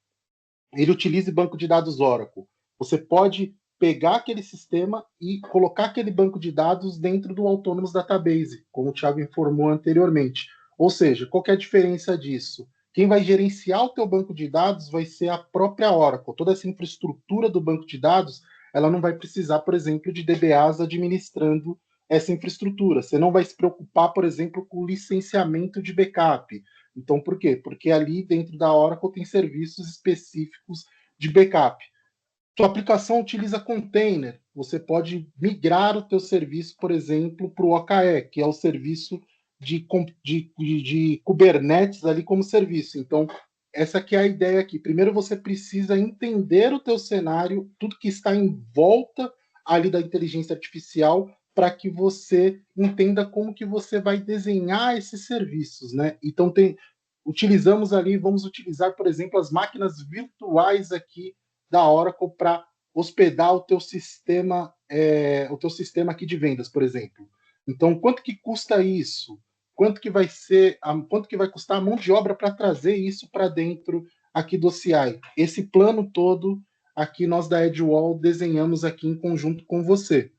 ele utilize banco de dados Oracle. Você pode pegar aquele sistema e colocar aquele banco de dados dentro do Autonomous Database, como o Thiago informou anteriormente. Ou seja, qual que é a diferença disso? Quem vai gerenciar o teu banco de dados vai ser a própria Oracle. Toda essa infraestrutura do banco de dados, ela não vai precisar, por exemplo, de DBAs administrando essa infraestrutura. Você não vai se preocupar, por exemplo, com o licenciamento de backup. Então, por quê? Porque ali dentro da Oracle tem serviços específicos de backup. Sua aplicação utiliza container. Você pode migrar o teu serviço, por exemplo, para o OKE, que é o serviço de Kubernetes ali como serviço. Então, essa aqui é a ideia aqui. Primeiro você precisa entender o teu cenário, tudo que está em volta ali da inteligência artificial, para que você entenda como que você vai desenhar esses serviços, né? Então utilizamos ali, vamos utilizar, por exemplo, as máquinas virtuais aqui da Oracle para hospedar o teu sistema aqui de vendas, por exemplo. Então, quanto que custa isso? Quanto que vai custar a mão de obra para trazer isso para dentro aqui do CI? Esse plano todo aqui nós da Edgewall desenhamos aqui em conjunto com você.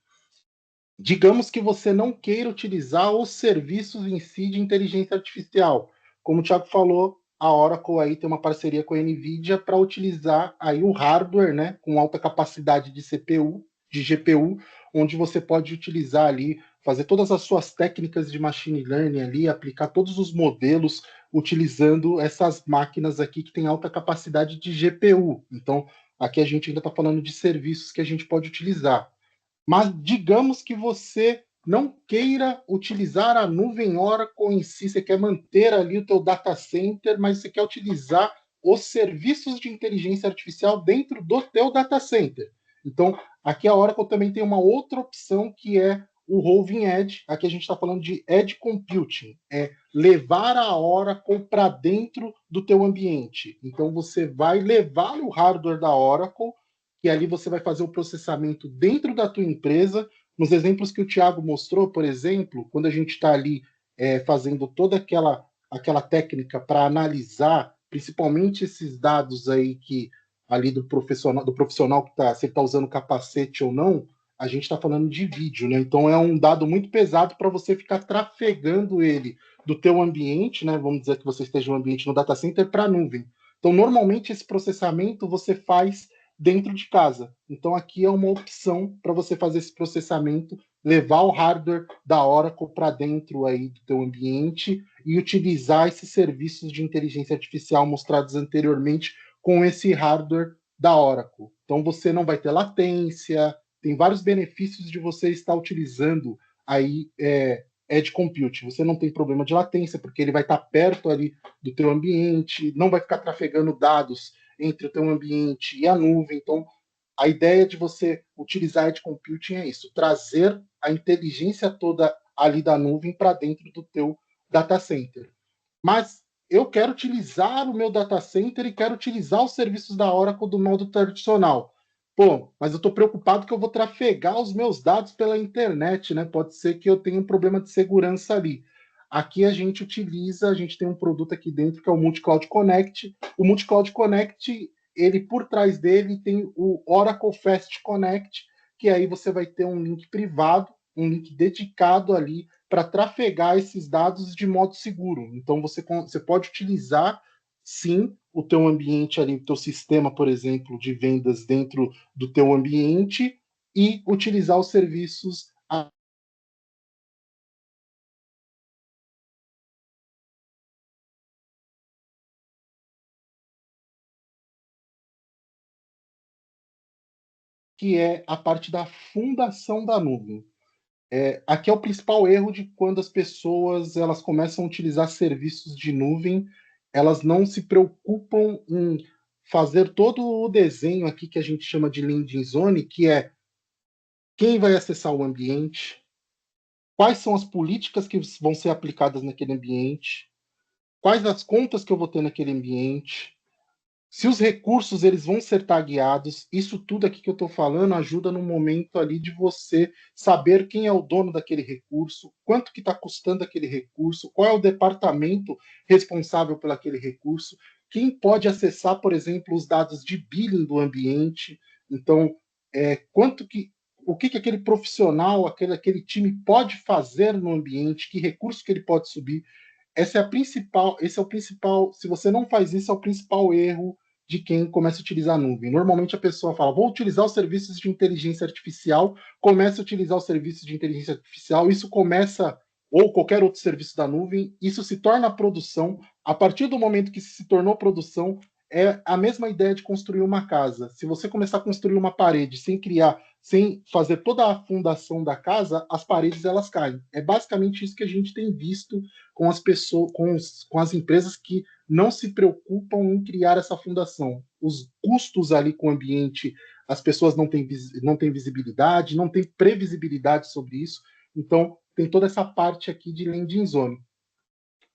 Digamos que você não queira utilizar os serviços em si de inteligência artificial. Como o Thiago falou, a Oracle aí tem uma parceria com a NVIDIA para utilizar aí o hardware, né, com alta capacidade de CPU, de GPU, onde você pode utilizar ali, fazer todas as suas técnicas de machine learning ali, aplicar todos os modelos utilizando essas máquinas aqui que têm alta capacidade de GPU. Então, aqui a gente ainda está falando de serviços que a gente pode utilizar. Mas digamos que você não queira utilizar a nuvem Oracle em si, você quer manter ali o teu data center, mas você quer utilizar os serviços de inteligência artificial dentro do teu data center. Então, aqui a Oracle também tem uma outra opção que é o Roving Edge. Aqui a gente está falando de Edge Computing, é levar a Oracle para dentro do teu ambiente. Então, você vai levar o hardware da Oracle, que ali você vai fazer o processamento dentro da tua empresa. Nos exemplos que o Thiago mostrou, por exemplo, quando a gente está ali fazendo toda aquela técnica para analisar, principalmente esses dados aí que ali do profissional que está, se ele está usando capacete ou não, a gente está falando de vídeo, né? Então é um dado muito pesado para você ficar trafegando ele do teu ambiente, né? Vamos dizer que você esteja no ambiente no data center para a nuvem. Então, normalmente esse processamento você faz dentro de casa. Então, aqui é uma opção para você fazer esse processamento, levar o hardware da Oracle para dentro aí do teu ambiente e utilizar esses serviços de inteligência artificial mostrados anteriormente com esse hardware da Oracle. Então, você não vai ter latência, tem vários benefícios de você estar utilizando aí Edge Computing. Você não tem problema de latência, porque ele vai estar perto ali do teu ambiente, não vai ficar trafegando dados entre o teu ambiente e a nuvem. Então, a ideia de você utilizar Edge Computing é isso, trazer a inteligência toda ali da nuvem para dentro do teu data center. Mas eu quero utilizar o meu data center e quero utilizar os serviços da Oracle do modo tradicional. Pô, mas eu estou preocupado que eu vou trafegar os meus dados pela internet, né? Pode ser que eu tenha um problema de segurança ali. Aqui a gente tem um produto aqui dentro que é o Multi-Cloud Connect. O Multi-Cloud Connect, ele por trás dele tem o Oracle Fast Connect, que aí você vai ter um link privado, um link dedicado ali para trafegar esses dados de modo seguro. Então você pode utilizar sim o teu ambiente ali, o teu sistema, por exemplo, de vendas dentro do teu ambiente e utilizar os serviços que é a parte da fundação da nuvem. Aqui é o principal erro de quando as pessoas elas começam a utilizar serviços de nuvem, elas não se preocupam em fazer todo o desenho aqui que a gente chama de landing zone, que é quem vai acessar o ambiente, quais são as políticas que vão ser aplicadas naquele ambiente, quais as contas que eu vou ter naquele ambiente, se os recursos eles vão ser tagueados. Isso tudo aqui que eu estou falando ajuda no momento ali de você saber quem é o dono daquele recurso, quanto que está custando aquele recurso, qual é o departamento responsável por aquele recurso, quem pode acessar, por exemplo, os dados de billing do ambiente. Então, o que aquele profissional, aquele time pode fazer no ambiente, que recurso que ele pode subir. Esse é o principal, se você não faz isso, é o principal erro de quem começa a utilizar a nuvem. Normalmente a pessoa fala, vou utilizar os serviços de inteligência artificial, começa a utilizar os serviços de inteligência artificial, isso começa, ou qualquer outro serviço da nuvem, isso se torna produção. A partir do momento que se tornou produção, é a mesma ideia de construir uma casa. Se você começar a construir uma parede sem fazer toda a fundação da casa, as paredes elas caem. É basicamente isso que a gente tem visto com as pessoas, com as empresas que não se preocupam em criar essa fundação. Os custos ali com o ambiente, as pessoas não têm visibilidade, não têm previsibilidade sobre isso. Então, tem toda essa parte aqui de landing zone.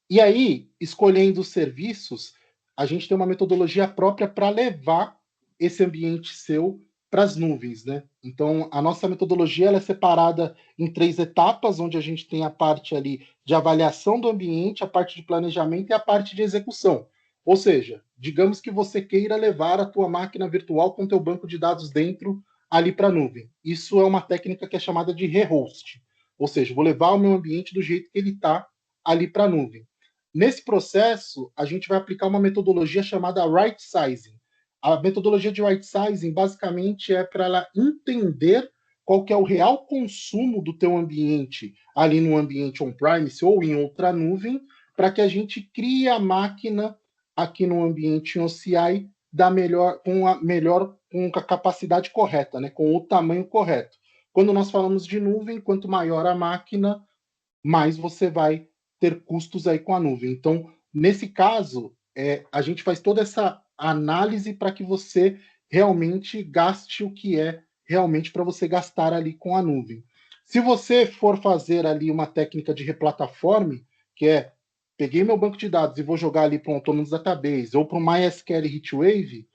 E aí, escolhendo os serviços, a gente tem uma metodologia própria para levar esse ambiente seu para as nuvens, né? Então, a nossa metodologia ela é separada em 3 etapas, onde a gente tem a parte ali de avaliação do ambiente, a parte de planejamento e a parte de execução. Ou seja, digamos que você queira levar a tua máquina virtual com teu banco de dados dentro ali para a nuvem. Isso é uma técnica que é chamada de rehost. Ou seja, vou levar o meu ambiente do jeito que ele está ali para a nuvem. Nesse processo, a gente vai aplicar uma metodologia chamada right sizing. A metodologia de right sizing, basicamente, é para ela entender qual que é o real consumo do teu ambiente ali no ambiente on-premise ou em outra nuvem, para que a gente crie a máquina aqui no ambiente em OCI com a capacidade correta, né, com o tamanho correto. Quando nós falamos de nuvem, quanto maior a máquina, mais você vai ter custos aí com a nuvem. Então, nesse caso, a gente faz toda essa análise para que você realmente gaste o que é realmente para você gastar ali com a nuvem. Se você for fazer ali uma técnica de replataforme, que é peguei meu banco de dados e vou jogar ali para um Autonomous Database ou para um MySQL HeatWave,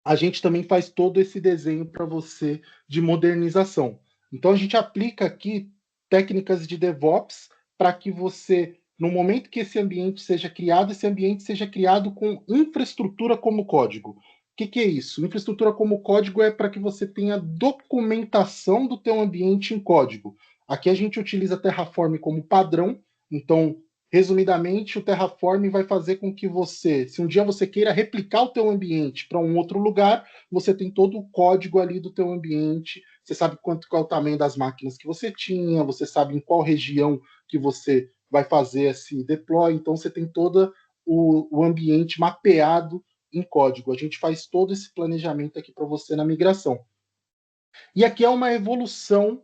a gente também faz todo esse desenho para você de modernização. Então, a gente aplica aqui técnicas de DevOps para que você, no momento que esse ambiente seja criado com infraestrutura como código. O que é isso? Infraestrutura como código é para que você tenha documentação do teu ambiente em código. Aqui a gente utiliza Terraform como padrão, então, resumidamente, o Terraform vai fazer com que você, se um dia você queira replicar o teu ambiente para um outro lugar, você tem todo o código ali do teu ambiente, você sabe qual é o tamanho das máquinas que você tinha, você sabe em qual região que você vai fazer esse deploy, então você tem todo o ambiente mapeado em código. A gente faz todo esse planejamento aqui para você na migração. E aqui é uma evolução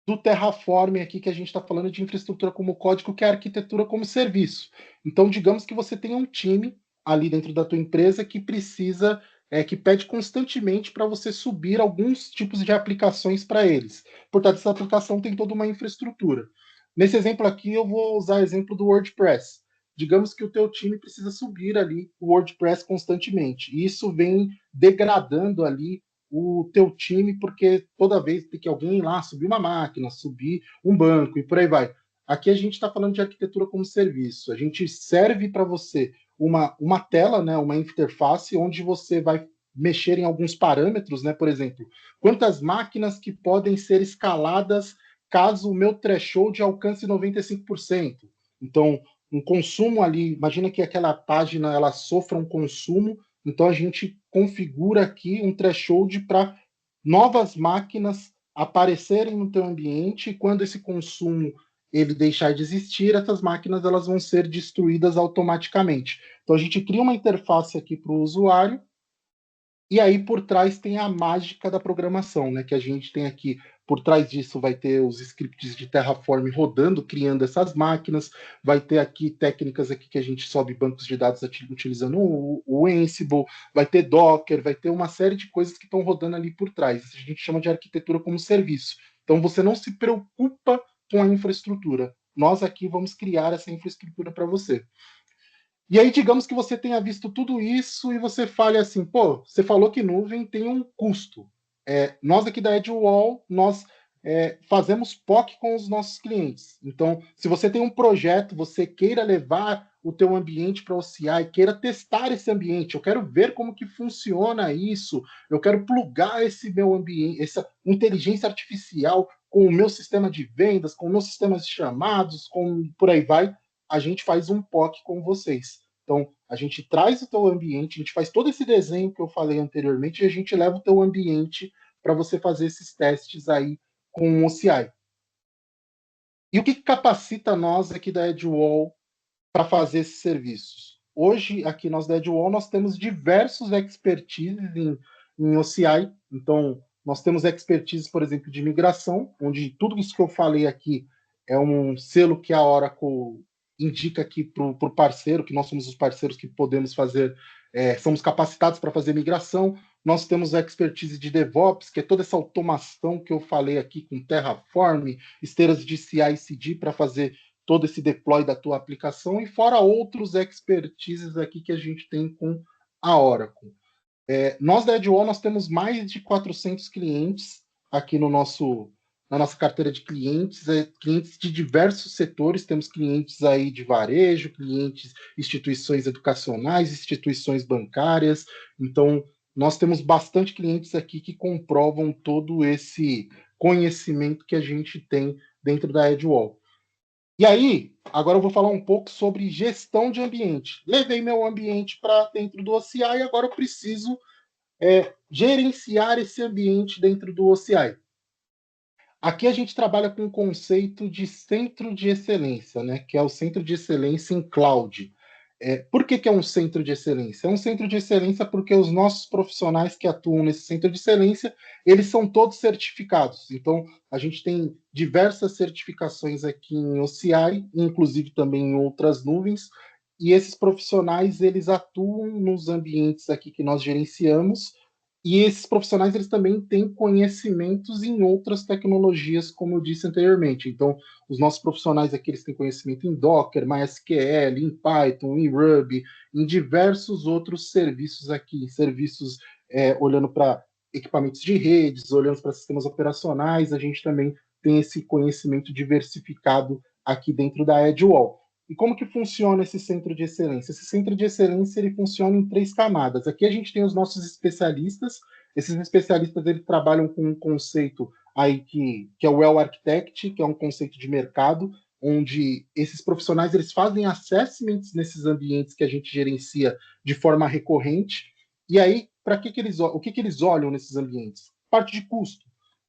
do Terraform aqui, que a gente está falando de infraestrutura como código, que é arquitetura como serviço. Então, digamos que você tem um time ali dentro da tua empresa que precisa, que pede constantemente para você subir alguns tipos de aplicações para eles. Portanto, essa aplicação tem toda uma infraestrutura. Nesse exemplo aqui, eu vou usar o exemplo do WordPress. Digamos que o teu time precisa subir ali o WordPress constantemente. E isso vem degradando ali o teu time, porque toda vez tem que alguém ir lá subir uma máquina, subir um banco e por aí vai. Aqui a gente está falando de arquitetura como serviço. A gente serve para você uma tela, né, uma interface, onde você vai mexer em alguns parâmetros, né, por exemplo, quantas máquinas que podem ser escaladas caso o meu threshold alcance 95%. Então, um consumo ali, imagina que aquela página ela sofra um consumo, então a gente configura aqui um threshold para novas máquinas aparecerem no teu ambiente, e quando esse consumo ele deixar de existir, essas máquinas elas vão ser destruídas automaticamente. Então a gente cria uma interface aqui para o usuário, e aí por trás tem a mágica da programação, né? Que a gente tem aqui, por trás disso vai ter os scripts de Terraform rodando, criando essas máquinas, vai ter aqui técnicas aqui que a gente sobe bancos de dados utilizando o Ansible, vai ter Docker, vai ter uma série de coisas que estão rodando ali por trás. Isso a gente chama de arquitetura como serviço. Então você não se preocupa com a infraestrutura. Nós aqui vamos criar essa infraestrutura para você. E aí, digamos que você tenha visto tudo isso e você fale assim, pô, você falou que nuvem tem um custo. Nós aqui da Edgewall, nós fazemos POC com os nossos clientes. Então, se você tem um projeto, você queira levar o teu ambiente para OCI, queira testar esse ambiente, eu quero ver como que funciona isso, eu quero plugar esse meu ambiente, essa inteligência artificial com o meu sistema de vendas, com o meu sistema de chamados, com por aí vai, a gente faz um POC com vocês. Então, a gente traz o teu ambiente, a gente faz todo esse desenho que eu falei anteriormente e a gente leva o teu ambiente para você fazer esses testes aí com o OCI. E o que capacita nós aqui da Edgewall para fazer esses serviços? Hoje, aqui nós da Edgewall, nós temos diversos expertises em OCI. Então, nós temos expertise, por exemplo, de migração, onde tudo isso que eu falei aqui é um selo que a Oracle indica aqui para o parceiro, que nós somos os parceiros que podemos fazer, somos capacitados para fazer migração. Nós temos a expertise de DevOps, que é toda essa automação que eu falei aqui com Terraform, esteiras de CI/CD para fazer todo esse deploy da tua aplicação, e fora outros expertises aqui que a gente tem com a Oracle. Nós da Edgewall, nós temos mais de 400 clientes aqui na nossa carteira de clientes, clientes de diversos setores, temos clientes aí de varejo, clientes, instituições educacionais, instituições bancárias, então nós temos bastante clientes aqui que comprovam todo esse conhecimento que a gente tem dentro da Edgewall. E aí, agora eu vou falar um pouco sobre gestão de ambiente. Levei meu ambiente para dentro do OCI e agora eu preciso gerenciar esse ambiente dentro do OCI. Aqui a gente trabalha com o conceito de centro de excelência, né? Que é o centro de excelência em cloud. Por que é um centro de excelência? É um centro de excelência porque os nossos profissionais que atuam nesse centro de excelência, eles são todos certificados. Então, a gente tem diversas certificações aqui em OCI, inclusive também em outras nuvens, e esses profissionais, eles atuam nos ambientes aqui que nós gerenciamos, e esses profissionais, eles também têm conhecimentos em outras tecnologias, como eu disse anteriormente. Então, os nossos profissionais aqui, eles têm conhecimento em Docker, MySQL, em Python, em Ruby, em diversos outros serviços aqui, serviços olhando para equipamentos de redes, olhando para sistemas operacionais, a gente também tem esse conhecimento diversificado aqui dentro da Edgewall. E como que funciona esse centro de excelência? Esse centro de excelência, ele funciona em 3 camadas. Aqui a gente tem os nossos especialistas. Esses especialistas, eles trabalham com um conceito aí que é o Well Architect, que é um conceito de mercado, onde esses profissionais, eles fazem assessments nesses ambientes que a gente gerencia de forma recorrente. E aí, o que eles olham nesses ambientes? Parte de custo.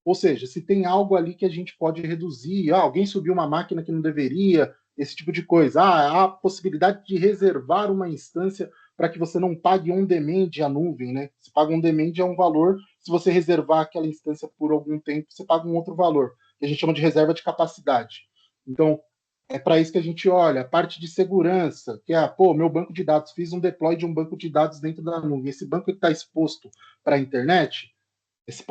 Ou seja, se tem algo ali que a gente pode reduzir, alguém subiu uma máquina que não deveria, esse tipo de coisa. Há a possibilidade de reservar uma instância para que você não pague on demand a nuvem, né? Você paga on demand é um valor, se você reservar aquela instância por algum tempo, você paga um outro valor, que a gente chama de reserva de capacidade. Então, é para isso que a gente olha. A parte de segurança, que é, meu banco de dados, fiz um deploy de um banco de dados dentro da nuvem. Esse banco está exposto para a internet, essa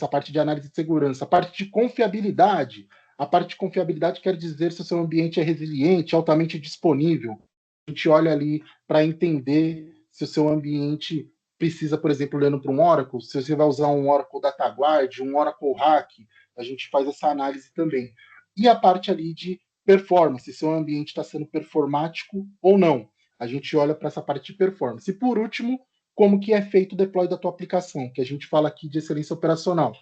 parte de análise de segurança. A parte de confiabilidade, a parte de confiabilidade quer dizer se o seu ambiente é resiliente, altamente disponível. A gente olha ali para entender se o seu ambiente precisa, por exemplo, olhando para um Oracle, se você vai usar um Oracle DataGuard, um Oracle Hack, a gente faz essa análise também. E a parte ali de performance, se o ambiente está sendo performático ou não. A gente olha para essa parte de performance. E por último, como que é feito o deploy da tua aplicação, que a gente fala aqui de excelência operacional.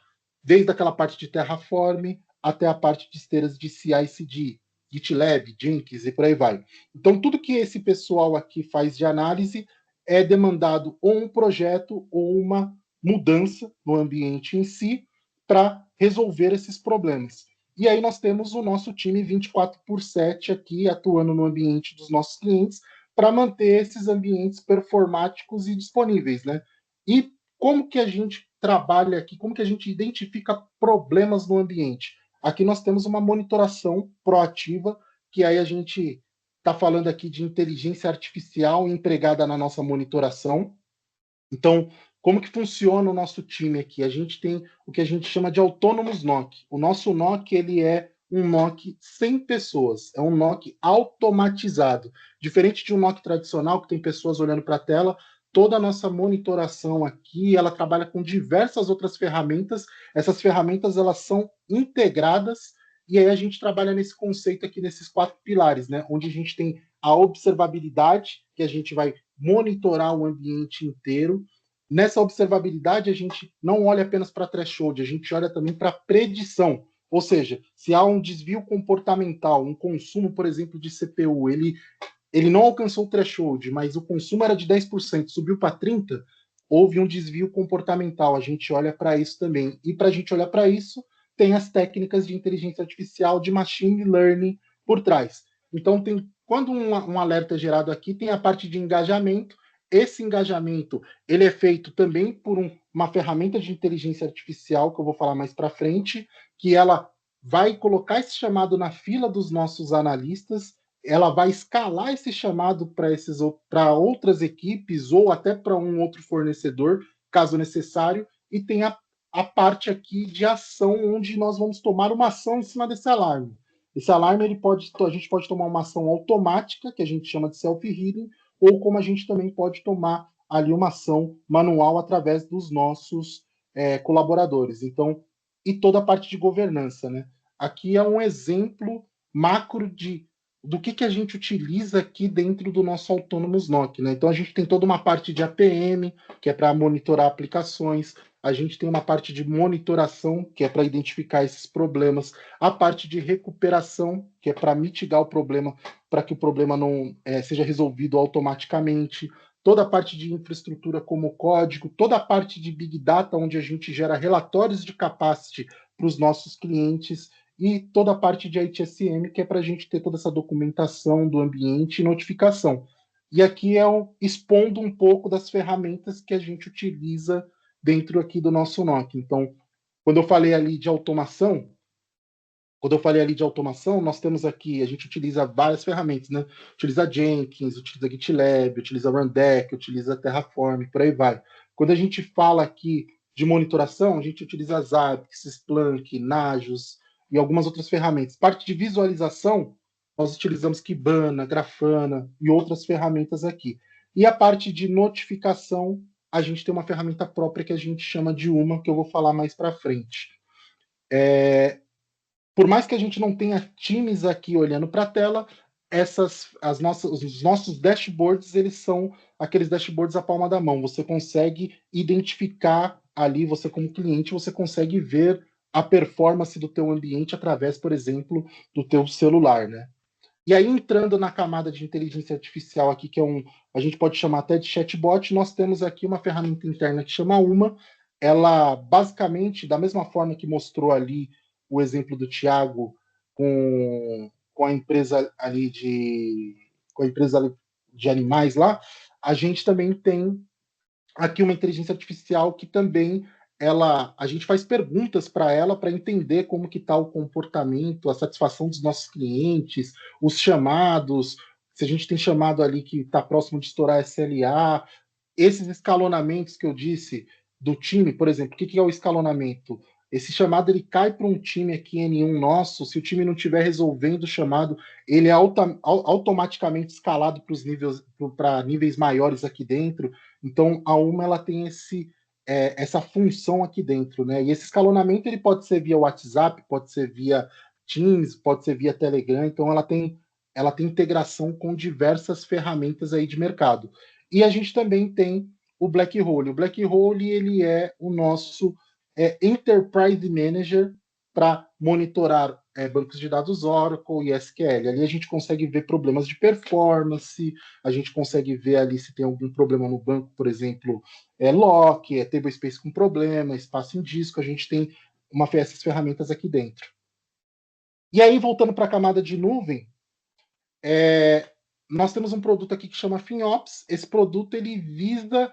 Desde aquela parte de Terraform até a parte de esteiras de CI/CD, GitLab, Jenkins e por aí vai. Então, tudo que esse pessoal aqui faz de análise é demandado ou um projeto ou uma mudança no ambiente em si para resolver esses problemas. E aí nós temos o nosso time 24/7 aqui atuando no ambiente dos nossos clientes para manter esses ambientes performáticos e disponíveis, né? E como que a gente trabalha aqui, como que a gente identifica problemas no ambiente? Aqui nós temos uma monitoração proativa, que aí a gente está falando aqui de inteligência artificial empregada na nossa monitoração. Então, como que funciona o nosso time aqui? A gente tem o que a gente chama de autônomos NOC. O nosso NOC, ele é um NOC sem pessoas, é um NOC automatizado. Diferente de um NOC tradicional, que tem pessoas olhando para a tela, toda a nossa monitoração aqui, ela trabalha com diversas outras ferramentas. Essas ferramentas, elas são integradas E aí a gente trabalha nesse conceito aqui, nesses 4 pilares, né? Onde a gente tem a observabilidade, que a gente vai monitorar o ambiente inteiro. Nessa observabilidade, a gente não olha apenas para threshold, a gente olha também para predição. Ou seja, se há um desvio comportamental, um consumo, por exemplo, de CPU, ele não alcançou o threshold, mas o consumo era de 10%, subiu para 30%, houve um desvio comportamental. A gente olha para isso também. E para a gente olhar para isso, tem as técnicas de inteligência artificial, de machine learning por trás. Então, quando um alerta é gerado aqui, tem a parte de engajamento. Esse engajamento ele é feito também por uma ferramenta de inteligência artificial, que eu vou falar mais para frente, que ela vai colocar esse chamado na fila dos nossos analistas, ela vai escalar esse chamado para outras equipes ou até para um outro fornecedor, caso necessário, e tem a parte aqui de ação, onde nós vamos tomar uma ação em cima desse alarme. Esse alarme a gente pode tomar uma ação automática, que a gente chama de self-healing, ou como a gente também pode tomar ali uma ação manual através dos nossos colaboradores. Então, e toda a parte de governança, né? Aqui é um exemplo macro do que a gente utiliza aqui dentro do nosso Autonomous NOC, né? Então a gente tem toda uma parte de APM, que é para monitorar aplicações, a gente tem uma parte de monitoração, que é para identificar esses problemas, a parte de recuperação, que é para mitigar o problema, para que o problema não seja resolvido automaticamente, toda a parte de infraestrutura como código, toda a parte de Big Data, onde a gente gera relatórios de capacity para os nossos clientes, e toda a parte de ITSM, que é para a gente ter toda essa documentação do ambiente e notificação. E aqui expondo um pouco das ferramentas que a gente utiliza dentro aqui do nosso NOC. Então, quando eu falei ali de automação, nós temos aqui, a gente utiliza várias ferramentas, né? Utiliza Jenkins, utiliza GitLab, utiliza Rundeck, utiliza Terraform, por aí vai. Quando a gente fala aqui de monitoração, a gente utiliza Zabbix, Splunk, Nagios e algumas outras ferramentas. Parte de visualização, nós utilizamos Kibana, Grafana e outras ferramentas aqui. E a parte de notificação, a gente tem uma ferramenta própria que a gente chama de UMA, que eu vou falar mais para frente. Por mais que a gente não tenha times aqui olhando para a tela, os nossos dashboards, eles são aqueles dashboards à palma da mão. Você consegue identificar ali, você como cliente, você consegue ver a performance do teu ambiente através, por exemplo, do teu celular, né? E aí, entrando na camada de inteligência artificial aqui, que a gente pode chamar até de chatbot, nós temos aqui uma ferramenta interna que chama Uma. Ela, basicamente, da mesma forma que mostrou ali o exemplo do Thiago com a empresa ali de animais lá, a gente também tem aqui uma inteligência artificial que também a gente faz perguntas para ela para entender como que está o comportamento, a satisfação dos nossos clientes, os chamados, se a gente tem chamado ali que está próximo de estourar SLA, esses escalonamentos que eu disse do time, por exemplo, o que é o escalonamento? Esse chamado ele cai para um time aqui N1 nosso, se o time não estiver resolvendo o chamado, ele é automaticamente escalado para níveis maiores aqui dentro. Então a UMA ela tem essa função aqui dentro, né? E esse escalonamento ele pode ser via WhatsApp, pode ser via Teams, pode ser via Telegram. Então ela tem integração com diversas ferramentas aí de mercado. E a gente também tem o Black Hole. O Black Hole ele é o nosso Enterprise Manager para monitorar bancos de dados Oracle e SQL. Ali a gente consegue ver problemas de performance, a gente consegue ver ali se tem algum problema no banco, por exemplo, lock, table space com problema, espaço em disco, a gente tem essas ferramentas aqui dentro. E aí, voltando para a camada de nuvem, nós temos um produto aqui que chama FinOps. Esse produto ele visa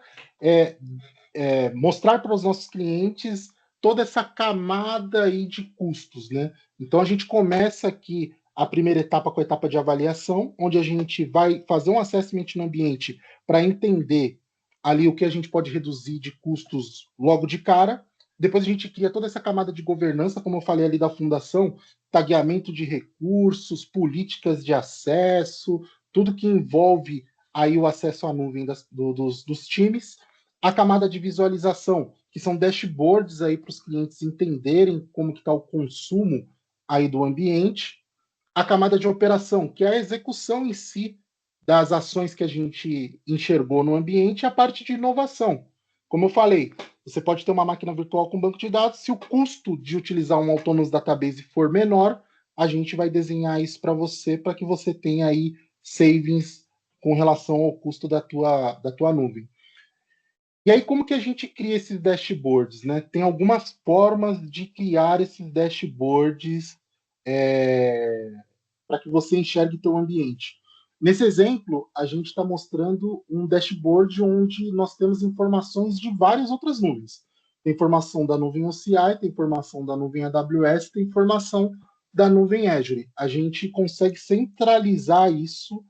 mostrar para os nossos clientes toda essa camada aí de custos, né? Então a gente começa aqui a primeira etapa com a etapa de avaliação, onde a gente vai fazer um assessment no ambiente para entender ali o que a gente pode reduzir de custos logo de cara. Depois a gente cria toda essa camada de governança, como eu falei ali da fundação, tagueamento de recursos, políticas de acesso, tudo que envolve aí o acesso à nuvem dos times. A camada de visualização, que são dashboards aí para os clientes entenderem como que está o consumo aí do ambiente, a camada de operação, que é a execução em si das ações que a gente enxergou no ambiente, e a parte de inovação. Como eu falei, você pode ter uma máquina virtual com banco de dados, se o custo de utilizar um Autonomous Database for menor, a gente vai desenhar isso para você, para que você tenha aí savings com relação ao custo da tua nuvem. E aí, como que a gente cria esses dashboards, né? Tem algumas formas de criar esses dashboards para que você enxergue teu ambiente. Nesse exemplo, a gente está mostrando um dashboard onde nós temos informações de várias outras nuvens. Tem informação da nuvem OCI, tem informação da nuvem AWS, tem informação da nuvem Azure. A gente consegue centralizar isso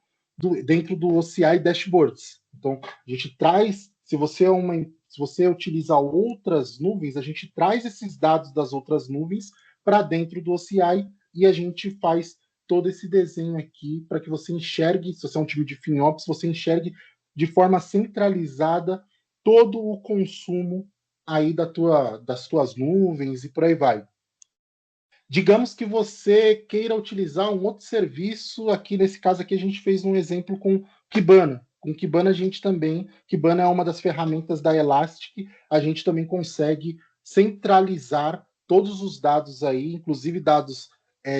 dentro do OCI Dashboards. Então, a gente traz, se você utilizar outras nuvens, a gente traz esses dados das outras nuvens para dentro do OCI e a gente faz todo esse desenho aqui para que você enxergue, se você é um time de FinOps, você enxergue de forma centralizada todo o consumo aí das tuas nuvens e por aí vai. Digamos que você queira utilizar um outro serviço, aqui nesse caso aqui a gente fez um exemplo com Kibana. Com Kibana a gente também, Kibana é uma das ferramentas da Elastic, a gente também consegue centralizar todos os dados aí, inclusive dados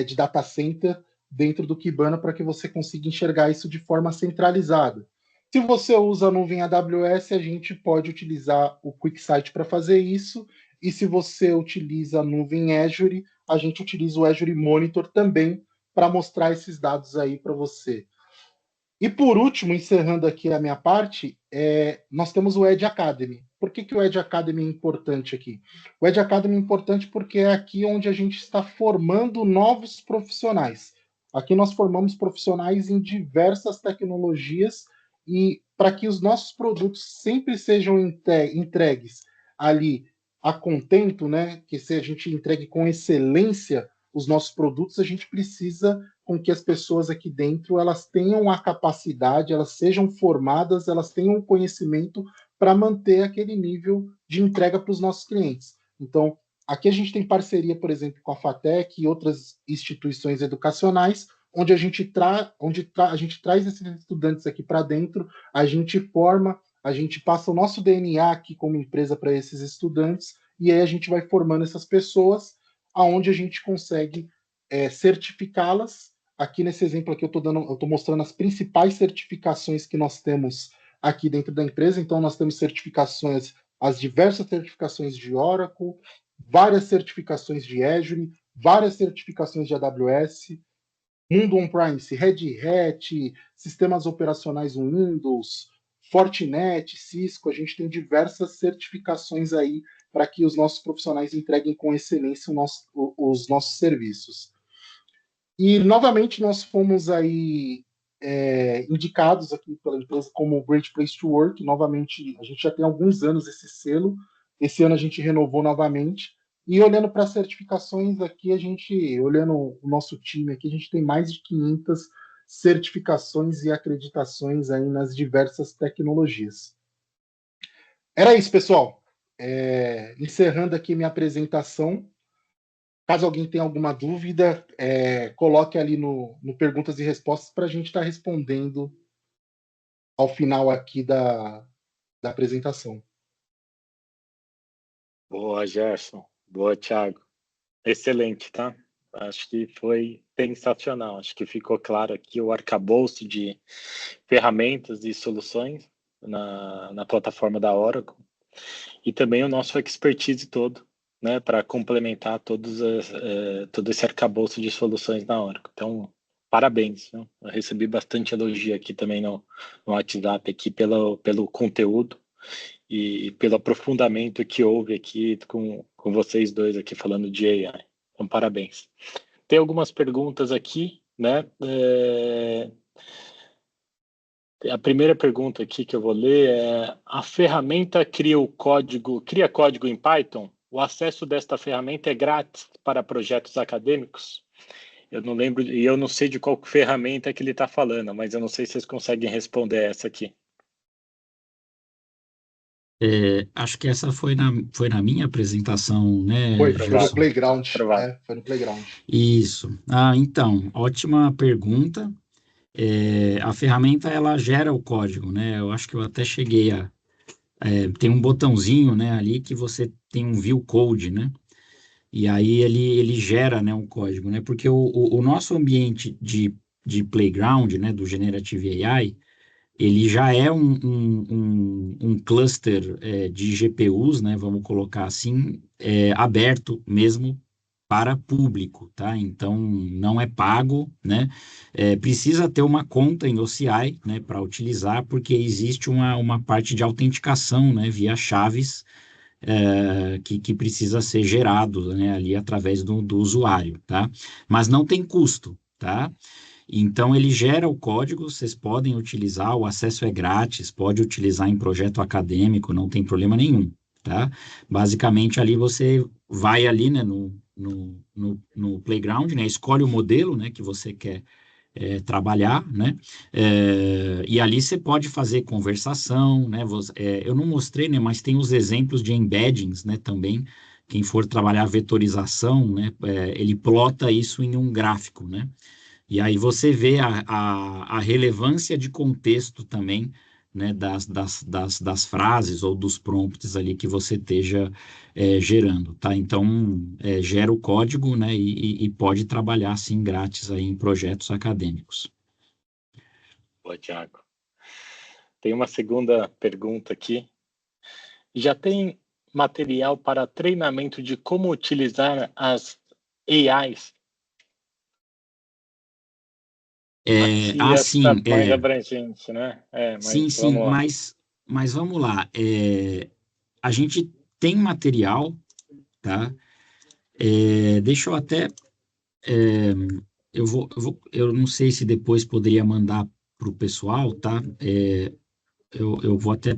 de data center, dentro do Kibana para que você consiga enxergar isso de forma centralizada. Se você usa a nuvem AWS, a gente pode utilizar o QuickSight para fazer isso, e se você utiliza a nuvem Azure, a gente utiliza o Azure Monitor também para mostrar esses dados aí para você. E por último, encerrando aqui a minha parte, nós temos o Edge Academy. Por que o Edge Academy é importante aqui? O Edge Academy é importante porque é aqui onde a gente está formando novos profissionais. Aqui nós formamos profissionais em diversas tecnologias e para que os nossos produtos sempre sejam entregues ali a contento, né? Que se a gente entregue com excelência os nossos produtos, a gente precisa com que as pessoas aqui dentro elas tenham a capacidade, elas sejam formadas, elas tenham conhecimento para manter aquele nível de entrega para os nossos clientes. Então, aqui a gente tem parceria, por exemplo, com a FATEC e outras instituições educacionais, onde a gente traz esses estudantes aqui para dentro, a gente forma, a gente passa o nosso DNA aqui como empresa para esses estudantes, e aí a gente vai formando essas pessoas, aonde a gente consegue certificá-las. Aqui nesse exemplo aqui eu estou mostrando as principais certificações que nós temos aqui dentro da empresa. Então nós temos certificações, as diversas certificações de Oracle, várias certificações de Azure, várias certificações de AWS, Mundo On-Premise, Red Hat, sistemas operacionais Windows, Fortinet, Cisco. A gente tem diversas certificações aí para que os nossos profissionais entreguem com excelência os nossos serviços. E, novamente, nós fomos aí indicados aqui pela empresa como Great Place to Work. Novamente, a gente já tem alguns anos esse selo. Esse ano a gente renovou novamente. E olhando para as certificações aqui, olhando o nosso time aqui, a gente tem mais de 500 certificações e acreditações aí nas diversas tecnologias. Era isso, pessoal. Encerrando aqui minha apresentação. Caso alguém tenha alguma dúvida, coloque ali no perguntas e respostas para a gente estar respondendo ao final aqui da apresentação. Boa, Gerson. Boa, Thiago. Excelente, tá? Acho que foi sensacional. Acho que ficou claro aqui o arcabouço de ferramentas e soluções na plataforma da Oracle e também o nosso expertise todo, né, para complementar todo esse arcabouço de soluções na Oracle. Então, parabéns. Né? Eu recebi bastante elogio aqui também no WhatsApp aqui pelo conteúdo e pelo aprofundamento que houve aqui com vocês dois aqui falando de AI. Então, parabéns. Tem algumas perguntas aqui, né? A primeira pergunta aqui que eu vou ler é: a ferramenta cria código em Python? O acesso desta ferramenta é grátis para projetos acadêmicos? Eu não lembro e eu não sei de qual ferramenta que ele está falando, mas eu não sei se vocês conseguem responder essa aqui. Acho que essa foi na minha apresentação, né, Foi no Provável, Gilson? Playground. provável. Foi no Playground. Isso. Então, ótima pergunta. A ferramenta, ela gera o código, né? Eu acho que eu até cheguei tem um botãozinho, né, ali que você tem um view code, né? E aí ele gera, né, um código, né? Porque o nosso ambiente de playground, né, do Generative AI, ele já é um cluster de GPUs, né, vamos colocar assim, aberto mesmo para público, tá? Então, não é pago, né? Precisa ter uma conta em OCI, né, para utilizar, porque existe uma parte de autenticação, né, via chaves, que precisa ser gerado, né, ali através do usuário, tá? Mas não tem custo, tá? Então, ele gera o código, vocês podem utilizar, o acesso é grátis, pode utilizar em projeto acadêmico, não tem problema nenhum, tá? Basicamente, ali você vai ali, né, no playground, né, escolhe o modelo, né, que você quer trabalhar, né? E ali você pode fazer conversação, né? Eu não mostrei, né? Mas tem os exemplos de embeddings, né? Também, quem for trabalhar vetorização, né? Ele plota isso em um gráfico, né? E aí você vê a relevância de contexto também, né, das frases ou dos prompts ali que você esteja gerando, tá? Então, gera o código, né, e pode trabalhar, assim, grátis aí em projetos acadêmicos. Boa, Thiago. Tem uma segunda pergunta aqui. Já tem material para treinamento de como utilizar as AIs? Aqui essa Sim, mais abrangente, né? sim, Mas sim, vamos lá. mas vamos lá. A gente tem material, tá? Deixa eu até eu não sei se depois poderia mandar para o pessoal, tá?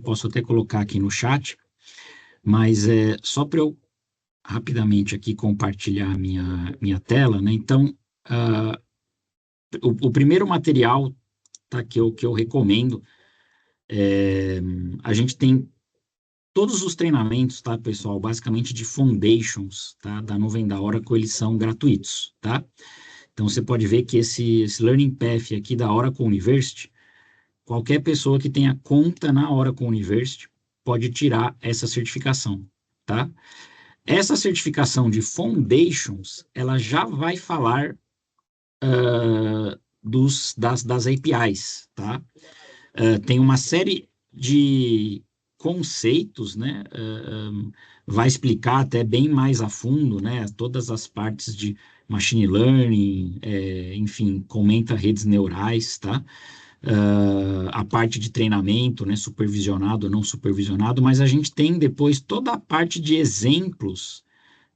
Posso até colocar aqui no chat, mas só para eu rapidamente aqui compartilhar a minha tela, né? Então, ah, o primeiro material, tá, que eu recomendo, a gente tem todos os treinamentos, tá, pessoal? Basicamente de foundations, tá? Da nuvem da Oracle, eles são gratuitos, tá? Então, você pode ver que esse Learning Path aqui da Oracle University, qualquer pessoa que tenha conta na Oracle University pode tirar essa certificação, tá? Essa certificação de Foundations, ela já vai falar das APIs, tá? Tem uma série de conceitos, né? Vai explicar até bem mais a fundo, né? Todas as partes de machine learning, enfim, comenta redes neurais, tá? A parte de treinamento, né, supervisionado ou não supervisionado, mas a gente tem depois toda a parte de exemplos,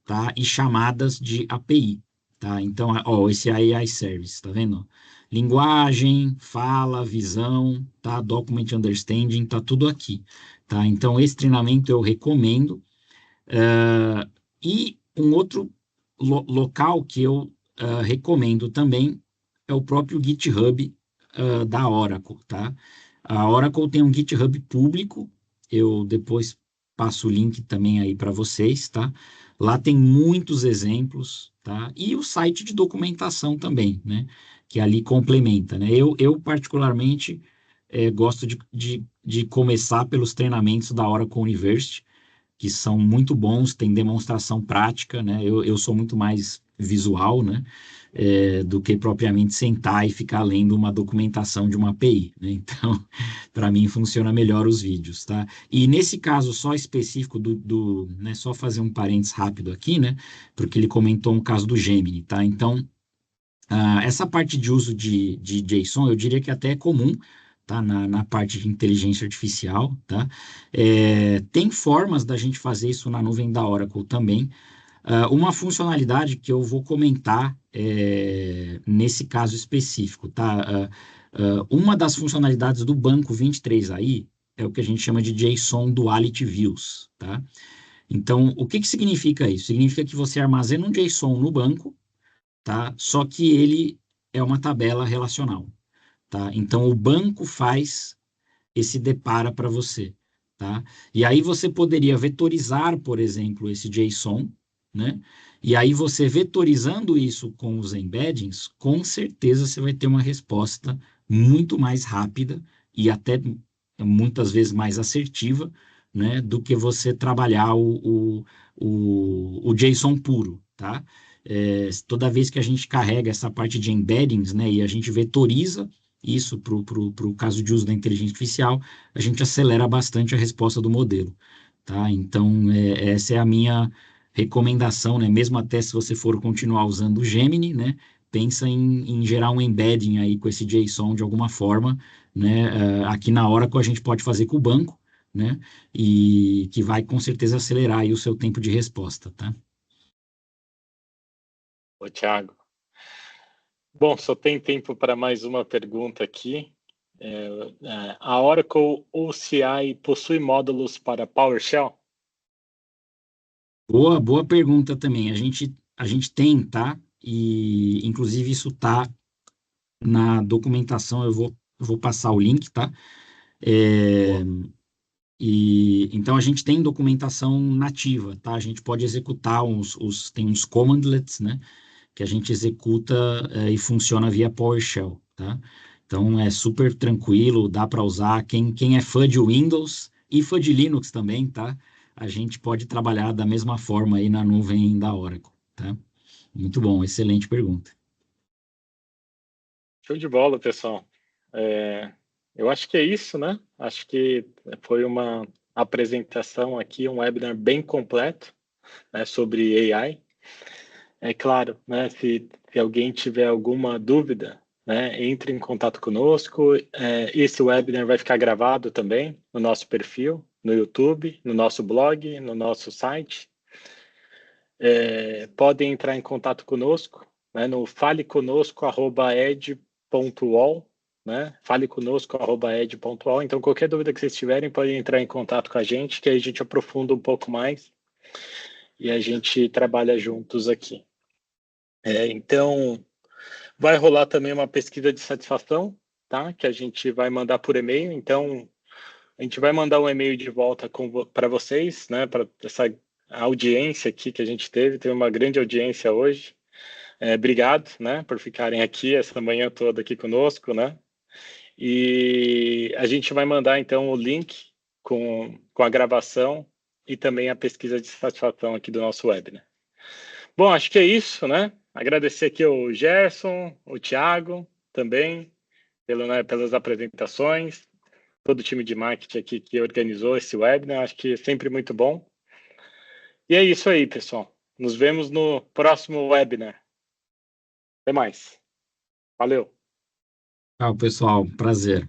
tá, e chamadas de API, tá? Então, ó, esse AI Service, tá vendo? Linguagem, fala, visão, tá? Document Understanding, tá tudo aqui, tá? Então, esse treinamento eu recomendo. E um outro local que eu recomendo também é o próprio GitHub da Oracle, tá? A Oracle tem um GitHub público, eu depois passo o link também aí para vocês, tá? Lá tem muitos exemplos, tá? E o site de documentação também, né? Que ali complementa, né? Eu particularmente, gosto de começar pelos treinamentos da Oracle University, que são muito bons, tem demonstração prática, né? Eu sou muito mais visual, né? Do que propriamente sentar e ficar lendo uma documentação de uma API, né? Então, para mim, funciona melhor os vídeos, tá? E nesse caso só específico né? Só fazer um parênteses rápido aqui, né? Porque ele comentou um caso do Gemini, tá? Então, essa parte de uso de JSON, eu diria que até é comum, tá? Na parte de inteligência artificial, tá? Tem formas da gente fazer isso na nuvem da Oracle também. Uma funcionalidade que eu vou comentar nesse caso específico, tá? Uma das funcionalidades do banco 23 aí é o que a gente chama de JSON Duality Views, tá? Então, o que que significa isso? Significa que você armazena um JSON no banco, tá? Só que ele é uma tabela relacional, tá? Então, o banco faz esse depara para você, tá? E aí você poderia vetorizar, por exemplo, esse JSON, né? E aí você vetorizando isso com os embeddings, com certeza você vai ter uma resposta muito mais rápida e até muitas vezes mais assertiva, né, do que você trabalhar o JSON puro, tá? Toda vez que a gente carrega essa parte de embeddings, né, e a gente vetoriza isso para o caso de uso da inteligência artificial, a gente acelera bastante a resposta do modelo, tá? Então, essa é a minha recomendação, né? Mesmo até se você for continuar usando o Gemini, né? Pensa em gerar um embedding aí com esse JSON de alguma forma, né? Aqui na Oracle a gente pode fazer com o banco, né? E que vai com certeza acelerar aí o seu tempo de resposta, tá? Ô, Thiago. Bom, só tem tempo para mais uma pergunta aqui. A Oracle OCI possui módulos para PowerShell? Boa pergunta também. A gente tem, tá? E inclusive isso tá na documentação, eu vou passar o link, tá? É, e então a gente tem documentação nativa, tá? A gente pode executar tem uns commandlets, né? Que a gente executa e funciona via PowerShell, tá? Então é super tranquilo, dá para usar. Quem é fã de Windows e fã de Linux também, tá? A gente pode trabalhar da mesma forma aí na nuvem da Oracle, tá? Muito bom, excelente pergunta. Show de bola, pessoal. Eu acho que é isso, né? Acho que foi uma apresentação aqui, um webinar bem completo, né, sobre AI. É claro, né, se alguém tiver alguma dúvida, né, entre em contato conosco. Esse webinar vai ficar gravado também no nosso perfil, no YouTube, no nosso blog, no nosso site. Podem entrar em contato conosco, né, no faleconosco@ed.ol, né? faleconosco@ed.ol. Então, qualquer dúvida que vocês tiverem, podem entrar em contato com a gente, que aí a gente aprofunda um pouco mais e a gente trabalha juntos aqui. Então, vai rolar também uma pesquisa de satisfação, tá? Que a gente vai mandar por e-mail. Então, a gente vai mandar um e-mail de volta para vocês, né? Para essa audiência aqui que a gente teve uma grande audiência hoje. Obrigado, né? Por ficarem aqui essa manhã toda aqui conosco, né? E a gente vai mandar então o link com a gravação e também a pesquisa de satisfação aqui do nosso webinar. Bom, acho que é isso, né? Agradecer aqui o Gerson, o Thiago também, pelas apresentações, todo o time de marketing aqui que organizou esse webinar, acho que é sempre muito bom. E é isso aí, pessoal. Nos vemos no próximo webinar. Até mais. Valeu. Tchau, pessoal. Prazer.